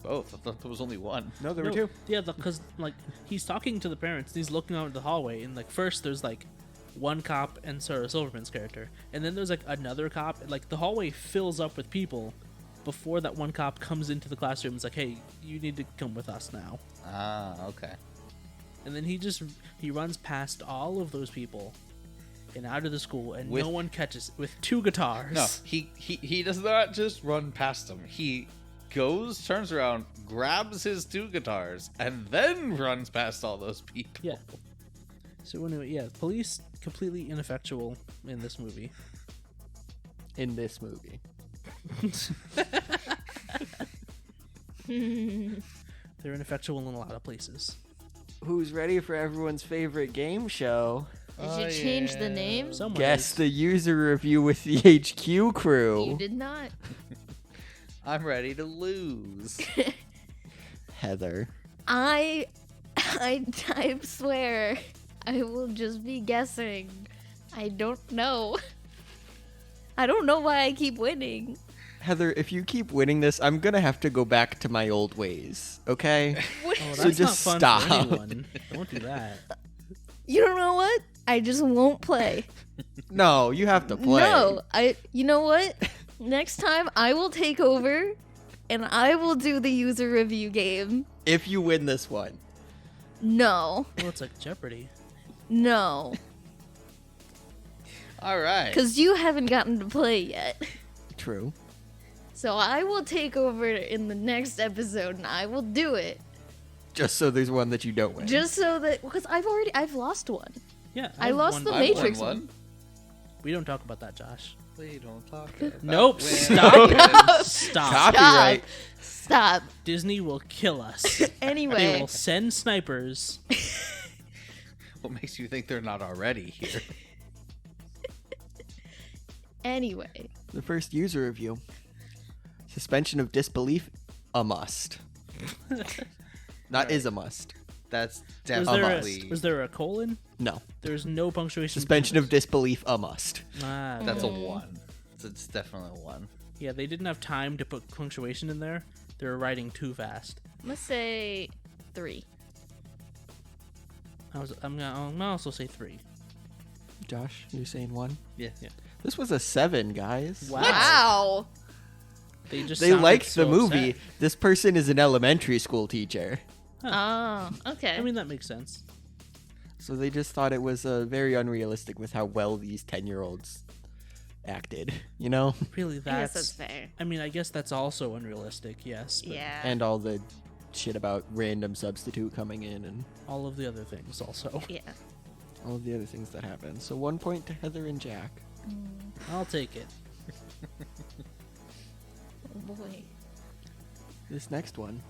Both. I thought there was only one. No, there were No, two. Yeah, because like he's talking to the parents, he's looking out the hallway, and like first there's like one cop and Sarah Silverman's character, and then there's like another cop. And, like the hallway fills up with people before that one cop comes into the classroom. It's like, hey, you need to come with us now. Ah, okay. And then he runs past all of those people and out of the school, and With- no one catches with 2 guitars. No, he does not just run past them. He goes, turns around, grabs his 2 guitars, and then runs past all those people. Yeah. So anyway, yeah, police completely ineffectual in this movie. In this movie. They're ineffectual in a lot of places. Who's ready for everyone's favorite game show? Did you change the name? Someone Guess is. the user review with the HQ crew. You did not. I'm ready to lose. Heather. I swear, I will just be guessing. I don't know. I don't know why I keep winning. Heather, if you keep winning this, I'm gonna have to go back to my old ways, okay? Oh, So that's just not fun stop. for anyone. Don't do that. You don't know what? I just won't play. No, you have to play. No, you know what? Next time I will take over and I will do the user review game. If you win this one. No. Well, it's like Jeopardy. No. All right. Because you haven't gotten to play yet. True. So I will take over in the next episode and I will do it. Just so there's one that you don't win. Just so that, because I've lost one. Yeah. I lost the I've Matrix won one. We don't talk about that, Josh. We don't talk about Nope. wins. Stop. Stop. Copyright. Stop. Disney will kill us. They Anyway, will send snipers. What makes you think they're not already here? anyway. The first user review. Suspension of disbelief, a must. Not is a must. That's Was definitely there a colon? No. There's no punctuation. Suspension of between disbelief, a must. those. Ah, that's a 1. It's definitely a 1. yeah, they didn't have time to put punctuation in there. They were writing too fast. I'm going to say 3. I'm gonna also say 3. Josh, you're saying 1? Yeah. Yeah. This was a 7, guys. Wow. They just They sounded liked so the movie. upset. This person is an elementary school teacher. Oh, okay. I mean, that makes sense. So they just thought it was very unrealistic with how well these 10-year-olds acted, you know? Really, I guess that's. that's fair. I mean, I guess that's also unrealistic. Yes. But Yeah. And all the shit about random substitute coming in and all of the other things also. Yeah. all of the other things that happened. So 1 point to Heather and Jack. I'll take it. Oh boy. This next one.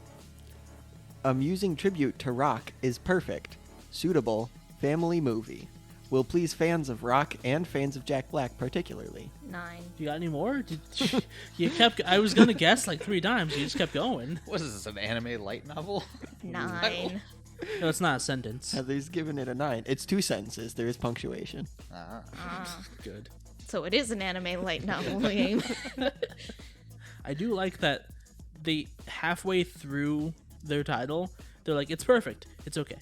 Amusing tribute to rock is perfect. Suitable family movie. Will please fans of rock and fans of Jack Black particularly. 9. You got any more? You kept. I was gonna guess like 3 times. You just kept going. What is this, an anime light novel? 9. No, it's not a sentence. Heather's given it a 9. It's 2 sentences. There is punctuation. Good. So it is an anime light novel game. I do like that they halfway through their title, they're like, it's perfect. It's okay.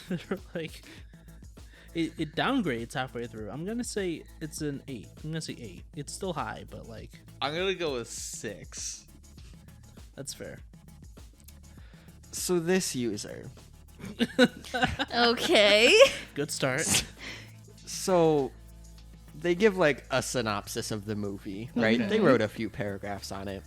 They're like, it downgrades halfway through. I'm gonna say it's an 8. I'm gonna say 8. It's still high, but like, I'm gonna go with 6. that's fair. So this user. Okay. Good start. So they give like a synopsis of the movie, right? Okay. They wrote a few paragraphs on it.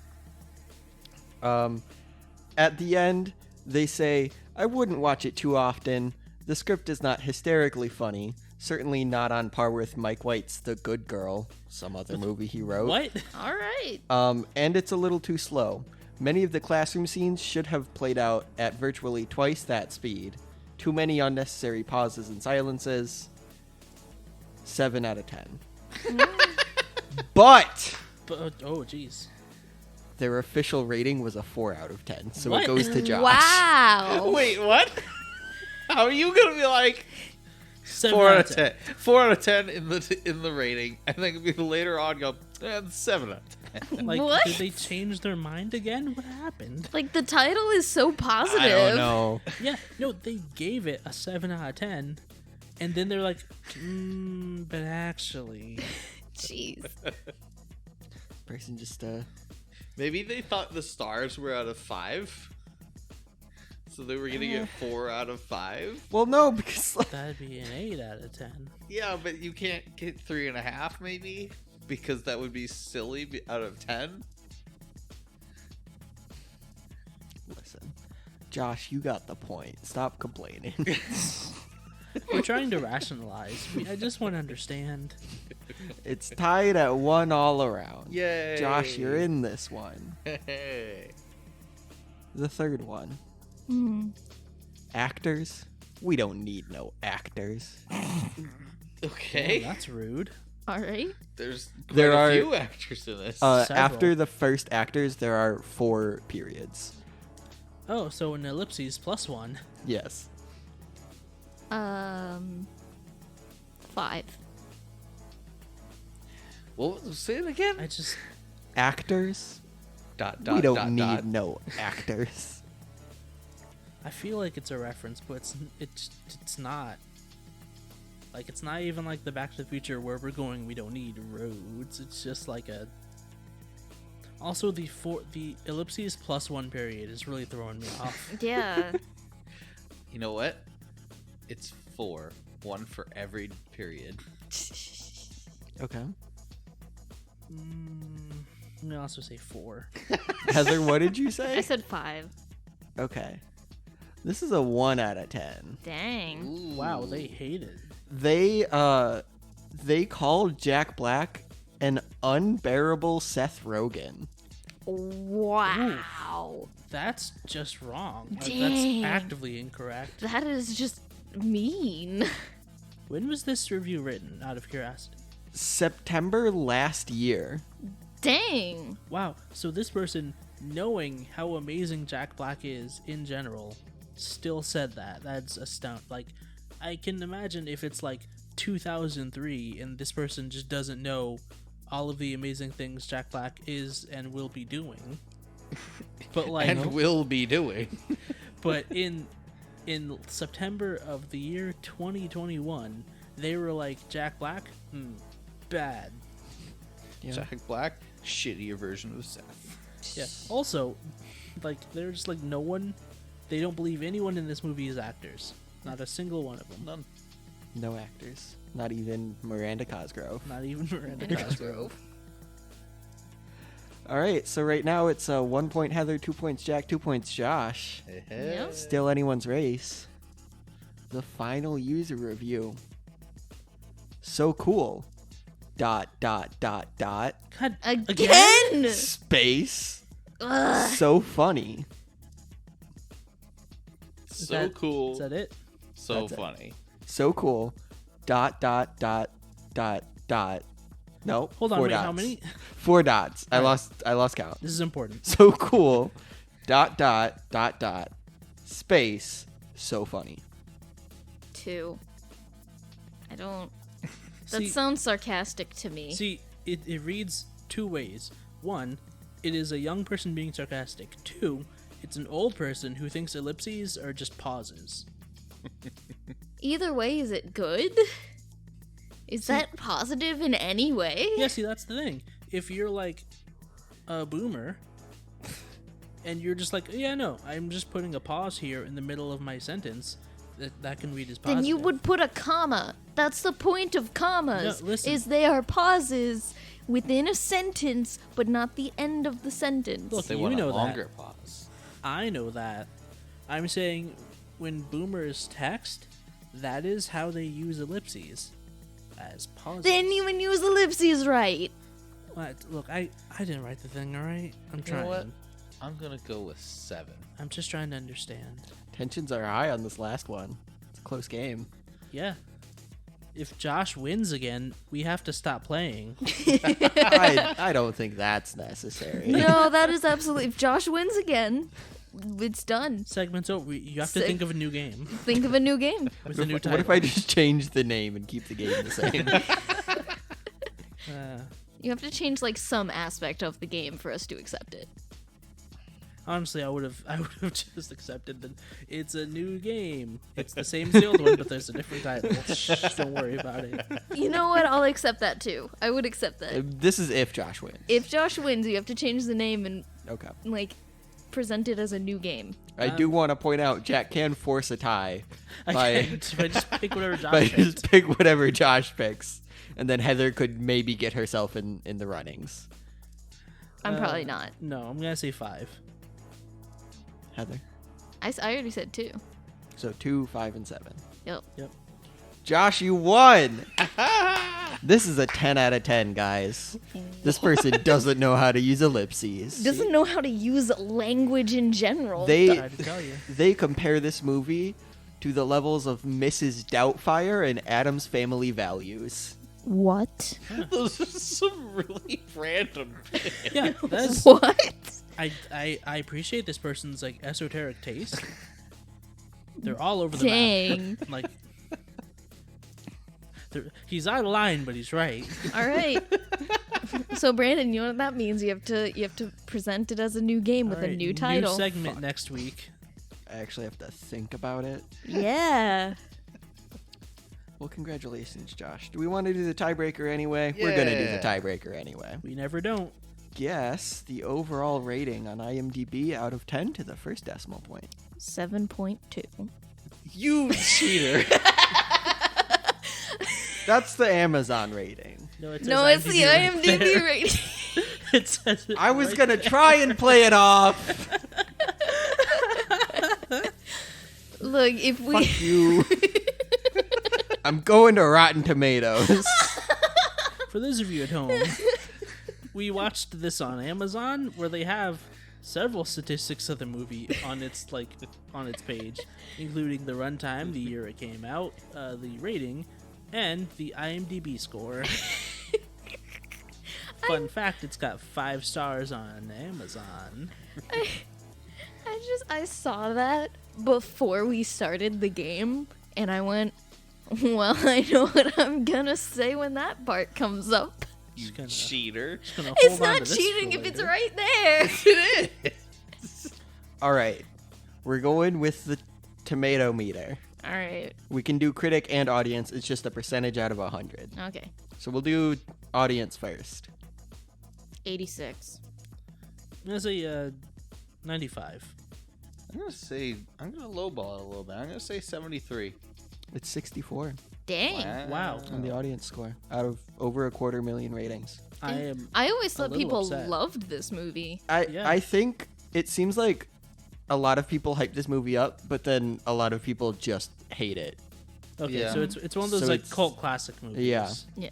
At the end, they say, I wouldn't watch it too often. The script is not hysterically funny. Certainly not on par with Mike White's The Good Girl, some other movie he wrote. What? All right. And it's a little too slow. Many of the classroom scenes should have played out at virtually twice that speed. Too many unnecessary pauses and silences. 7 out of 10. But Oh, jeez. their official rating was a 4 out of 10, so What? it goes to Josh. Wow. Wait, what? How are you gonna be like 7 4 out of 10? 4 out of 10 in the rating, and then later on go 7 out of 10. Like, What? did they change their mind again? What happened? Like the title is so positive. I don't know. Yeah, no, they gave it a 7 out of 10, and then they're like, but actually, Jeez. Person just Maybe they thought the stars were out of 5, so they were gonna get 4 out of 5. well, no, because like, that'd be an 8 out of 10. Yeah, but you can't get 3.5, maybe, because that would be silly out of 10. listen, Josh, you got the point. Stop complaining. We're trying to rationalize. I just want to understand. It's tied at 1 all around. Yay! Josh, you're in this one. Hey. The third one. Actors? We don't need no actors. Okay. Damn, that's rude. All right. There's quite There a are- few actors in this. Several. After the first actors, there are 4 periods. Oh, so an ellipses plus 1. Yes. 5. Say it again. I just Actors? Dot, We don't dot, need dot. no actors. I feel like it's a reference, but it's not. Like, it's not even like the Back to the Future where we're going, we don't need roads. It's just like a. Also, the ellipses plus 1 period is really throwing me off. Yeah. You know what? It's 4. 1 for every period. Okay. I'm gonna also say 4. Heather, what did you I say? said 5. Okay. This is a 1 out of 10. Dang. Ooh. Wow, they hate it. They called Jack Black an unbearable Seth Rogen. Wow. That's just wrong. Like, Dang. that's actively incorrect. That is just mean. When was this review written, out of curiosity? September last year. Dang. Wow, so this person, knowing how amazing Jack Black is in general, still said that. That's astounding. Like, I can imagine if it's like 2003 and this person just doesn't know all of the amazing things Jack Black is and will be doing. But like, And will be doing. but in September of the year 2021, they were like, Jack Black, bad. Yeah. Jack Black, shittier version of Seth. Yeah. Also, like, they're just like, no one, they don't believe anyone in this movie is actors. Not a single one of them. None. No actors. Not even Miranda Cosgrove. Not even Miranda Cosgrove. All right, so right now it's 1 point Heather, 2 points Jack, 2 points Josh. Yep. Still anyone's race. The final user review. So cool. dot dot dot dot God, Again? space Ugh. so funny. So that- cool. Is that it? So That's it. funny. So cool. Dot dot dot dot dot. No. Hold on, 4 wait, dots. how many? 4 dots. I Alright. lost count. This is important. So cool. Dot dot dot dot. Space. So funny. 2. I don't. That See- sounds sarcastic to me. See, it reads two ways. One, it is a young person being sarcastic. Two, it's an old person who thinks ellipses are just pauses. Either way, is it good? Is that positive in any way? Yeah, see, that's the thing. If you're like a boomer and you're just like, yeah, no, I'm just putting a pause here in the middle of my sentence, that can read as positive. Then you would put a comma. That's the point of commas. No, listen. Is they are pauses within a sentence, but not the end of the sentence. Look, They you want know a that. longer pause. I know that. I'm saying when boomers text, that is how they use ellipses as pauses. They didn't even use ellipses right. What? Look, I didn't write the thing, alright? I'm You trying. know what? I'm gonna go with 7. I'm just trying to understand. Tensions are high on this last one. It's a close game. Yeah. If Josh wins again, we have to stop playing. I don't think that's necessary. No, that is absolutely. If Josh wins again, it's done. Segment's over. You have to Sick. think of a new game Think of a new game. with a new What title. if I just change the name and keep the game the same? You have to change like some aspect of the game for us to accept it. Honestly, I would have just accepted that it's a new game. It's the same as the old one, but there's a different title. Shh, don't worry about it. You know what? I'll accept that too. I would accept that. This is if Josh wins. If Josh wins, you have to change the name and Okay. like present it as a new game. I do want to point out Jack can force a tie I by, can't. If I just pick whatever Josh by picked. just pick whatever Josh picks, and then Heather could maybe get herself in the runnings. I'm probably not. No, I'm gonna say 5. Heather. I already said 2. So 2, 5, and 7. Yep. Yep. Josh, you won! This is a 10 out of 10, guys. This person doesn't know how to use ellipses. Doesn't know how to use language in general. They Tried to tell you. they compare this movie to the levels of Mrs. Doubtfire and Adam's Family Values. What? Those are some really random picks. Yeah, that's. What? I appreciate this person's like esoteric taste. They're all over the Dang. map. Like, he's out of line, but he's right. All right. So Brandon, you know what that means? You have to present it as a new game with All a right, new title. New segment next week. I actually have to think about it. Yeah. Well, congratulations, Josh. Do we want to do the tiebreaker anyway? We're going to do the Yeah. tiebreaker anyway. We never don't. Guess the overall rating on IMDb out of 10 to the first decimal point. 7.2. You cheater. That's the Amazon rating. No, it says No, it's the right IMDb there. rating. It says it I was right going to try and play it off. Look, if we Fuck you. I'm going to Rotten Tomatoes. For those of you at home, we watched this on Amazon, where they have several statistics of the movie on its page, including the runtime, the year it came out, the rating, and the IMDb score. Fun fact: it's got 5 stars on Amazon. I saw that before we started the game, and I went, well, I know what I'm gonna say when that part comes up. You Just gonna- cheater. Just gonna It's hold on not to this cheating for if it's later. right there. It is. All right. We're going with the tomato meter. All right. We can do critic and audience. It's just a percentage out of 100. Okay. So we'll do audience first. 86. I'm gonna say 95. I'm gonna lowball it a little bit. I'm gonna say 73. It's 64 Dang. Wow. on the audience score out of over 250,000 ratings. I am. I always A thought little people upset. loved this movie. Yeah. I think it seems like a lot of people hype this movie up, but then a lot of people just hate it. Okay, Yeah. so it's one of those So like it's- cult classic movies. Yeah. Yeah.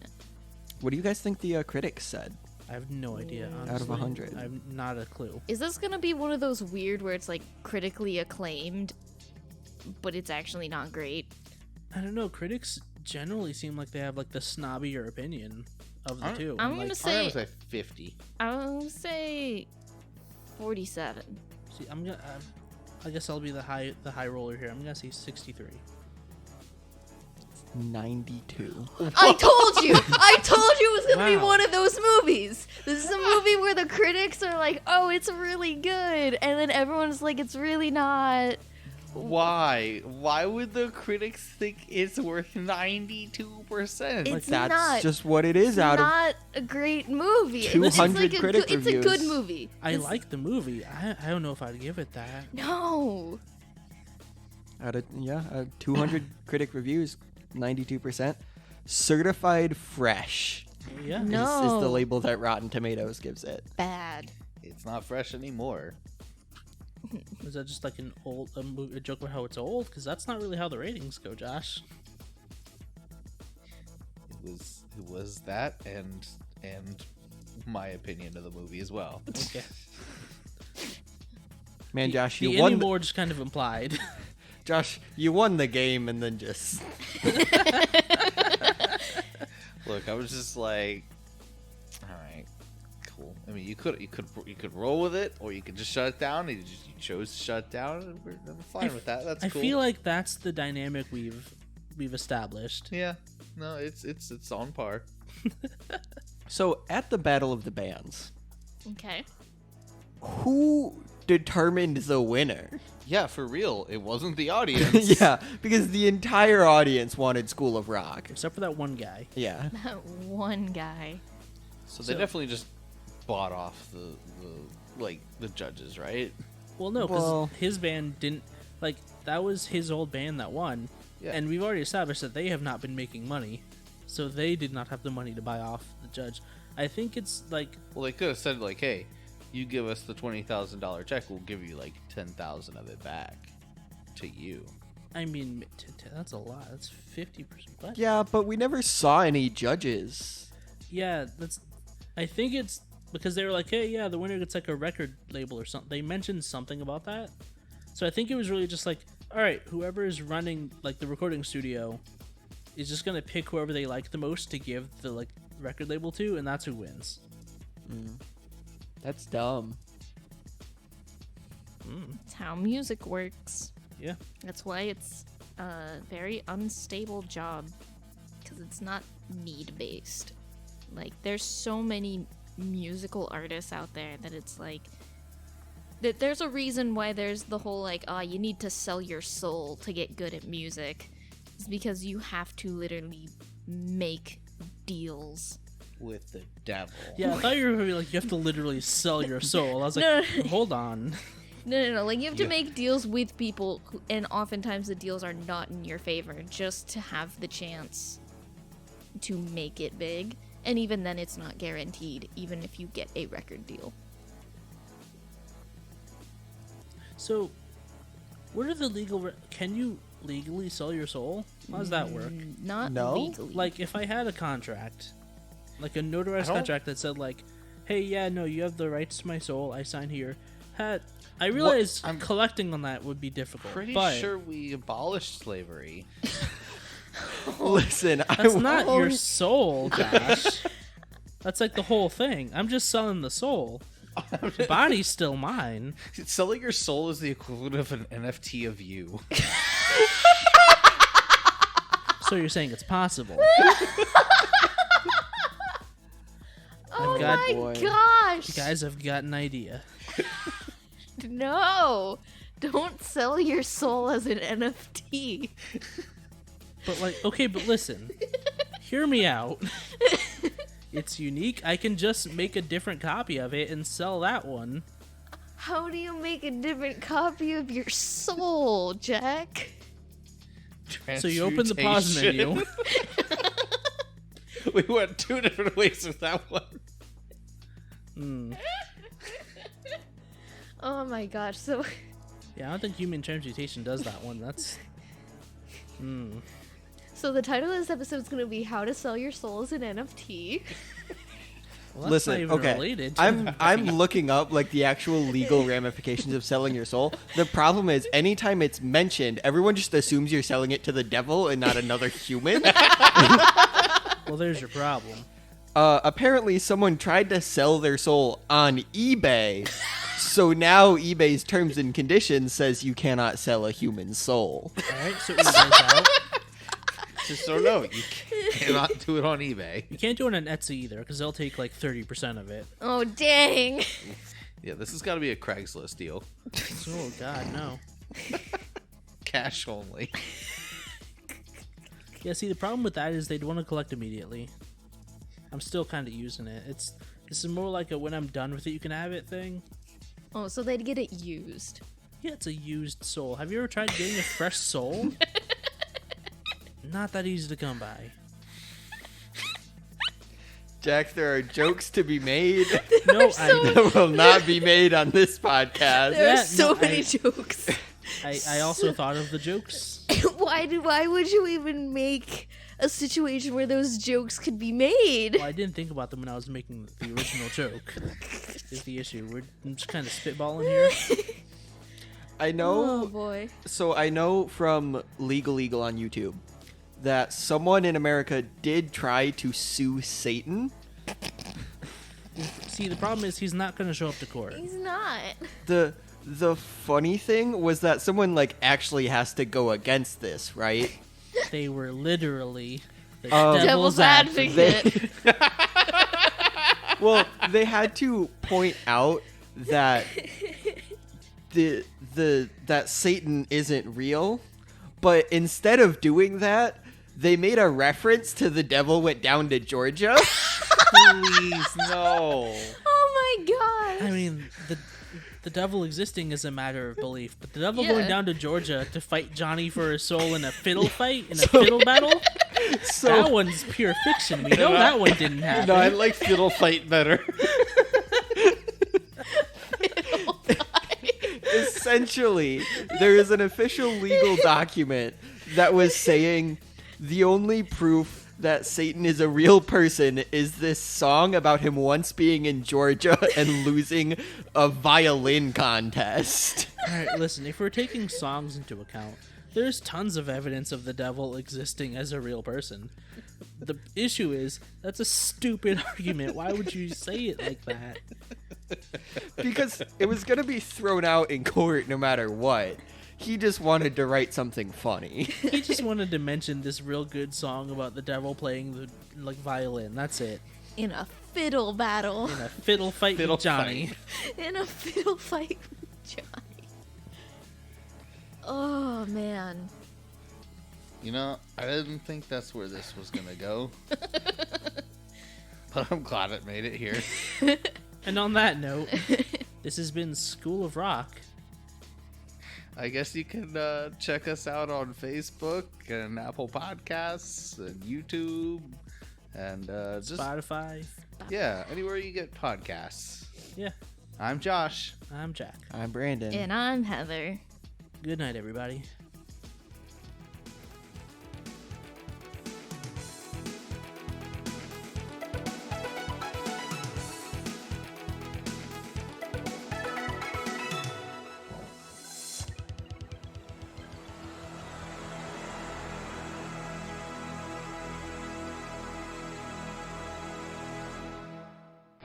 What do you guys think the critics said? I have no idea. Honestly. Out of 100. I have not a clue. Is this gonna be one of those weird where it's like critically acclaimed, but it's actually not great? I don't know. Critics generally seem like they have like the snobbier opinion of the two. I'm Like, gonna I'm say gonna say 50. I'll say 47. see, I'm gonna. I guess I'll be the high roller here. I'm gonna say 63. 92. I told you! I told you it was gonna be Wow. one of those movies! This is a movie where the critics are like, oh, it's really good, and then everyone's like, it's really not. Why? Why would the critics think it's worth 92%? It's That's not. just what it is It's out of. not a great movie. It's 200 like critic it's a good reviews. movie. I It's- like the movie. I don't know if I'd give it that. No. Out of 200 critic reviews, 92%. Certified fresh Yeah. No. is the label that Rotten Tomatoes gives it. Bad. It's not fresh anymore. Is that just like a joke about how it's old? Because that's not really how the ratings go, Josh. It was that and my opinion of the movie as well. Okay. Man, Josh, The you won. anymore just kind of implied. Josh, you won the game, and then just Look, I was just like, all right, cool. I mean, you could roll with it, or you could just shut it down. And you chose to shut it down, and we're fine with that. That's I cool. feel like that's the dynamic we've established. yeah, no, it's on par. so at the Battle of the Bands, Okay. who determined the winner? Yeah, for real, it wasn't the audience. Yeah, because the entire audience wanted School of Rock. Except for that one guy. Yeah. That one guy. So they definitely just bought off the judges, right? Well, no, because Well- his band didn't like that was his old band that won, Yeah. and we've already established that they have not been making money, so they did not have the money to buy off the judge. I think it's like Well, they could have said like, "Hey, you give us the $20,000 check, we'll give you like 10,000 of it back to you." I mean that's a lot. That's 50%. Yeah, but we never saw any judges. Yeah, that's. I think it's because they were like, hey, yeah, the winner gets like a record label or something. They mentioned something about that, so I think it was really just like, all right, whoever is running like the recording studio is just gonna pick whoever they like the most to give the like record label to, and that's who wins. That's dumb. It's how music works. Yeah. That's why it's a very unstable job. Because it's not need based. Like, there's so many musical artists out there that it's like. That there's a reason why there's the whole, like, you need to sell your soul to get good at music. It's because you have to literally make deals. With the devil. Yeah, I thought you were gonna be like, you have to literally sell your soul. I was like, No. hold on. No. Like, you have to Yeah. make deals with people, and oftentimes the deals are not in your favor, just to have the chance to make it big. And even then, it's not guaranteed, even if you get a record deal. So, what are the legal? Can you legally sell your soul? How does that work? Not No? legally. Like, if I had a contract, like a I notarized don't- contract that said, like, hey, yeah, no, you have the rights to my soul. I sign here. I realize I'm collecting on that would be difficult. Pretty but sure we abolished slavery. Listen, that's I not your won't- soul, Josh. That's like the whole thing. I'm just selling the soul. The body's still mine. Selling your soul is the equivalent of an NFT of you. So you're saying it's possible. oh got- my Boy. gosh! Guys, I've got an idea. No! Don't sell your soul as an NFT. But like, okay, but listen. Hear me out. It's unique. I can just make a different copy of it and sell that one. How do you make a different copy of your soul, Jack? So you open the pause menu. We went two different ways with that one. Oh my gosh, so Yeah, I don't think human transmutation does that one. That's So the title of this episode is going to be How to Sell Your Soul as an NFT. Well, that's not Listen, even okay, related to I'm looking up like the actual legal ramifications of selling your soul. The problem is, anytime it's mentioned, everyone just assumes you're selling it to the devil and not another human. Well, there's your problem. Apparently, someone tried to sell their soul on eBay, so now eBay's terms and conditions says you cannot sell a human soul. All right, so eBay's out. Just so no, you cannot do it on eBay. You can't do it on Etsy either, because they'll take like 30% of it. Oh, dang. Yeah, this has got to be a Craigslist deal. Oh God, no. Cash only. Yeah, see, the problem with that is they'd want to collect immediately. I'm still kind of using it. This is more like a when I'm done with it, you can have it thing. Oh, so they'd get it used. Yeah, it's a used soul. Have you ever tried getting a fresh soul? Not that easy to come by. Jack, there are jokes to be made No, that will not be made on this podcast. There Yeah, are so no, many jokes. I also thought of the jokes. Why would you even make a situation where those jokes could be made? Well, I didn't think about them when I was making the original joke. Is the issue. I'm just kind of spitballing here. I know. Oh boy. So I know from Legal Eagle on YouTube that someone in America did try to sue Satan. See, the problem is he's not going to show up to court. He's not. The funny thing was that someone like actually has to go against this, right? They were literally the Devil's advocate. Well, they had to point out that that Satan isn't real, but instead of doing that, they made a reference to the devil went down to Georgia. Please, no. Oh my god. I mean, the devil existing is a matter of belief, but the devil Yeah. going down to Georgia to fight Johnny for his soul in a fiddle fight, in a fiddle battle, that one's pure fiction. We know that one didn't happen. No, I like Fiddle Fight better. Essentially, there is an official legal document that was saying the only proof that Satan is a real person is this song about him once being in Georgia and losing a violin contest. Alright, listen, if we're taking songs into account, there's tons of evidence of the devil existing as a real person. The issue is, that's a stupid argument. Why would you say it like that? Because it was going to be thrown out in court no matter what. He just wanted to write something funny. He just wanted to mention this real good song about the devil playing the violin. That's it. In a fiddle battle. In a fiddle fight with Johnny. In a fiddle fight with Johnny. Oh man. You know, I didn't think that's where this was going to go. But I'm glad it made it here. And on that note, this has been School of Rock. I guess you can check us out on Facebook and Apple Podcasts and YouTube and just Spotify. yeah, anywhere you get podcasts. Yeah, I'm Josh. I'm Jack. I'm Brandon. And I'm Heather. Good night, everybody.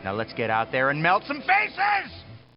Now let's get out there and melt some faces!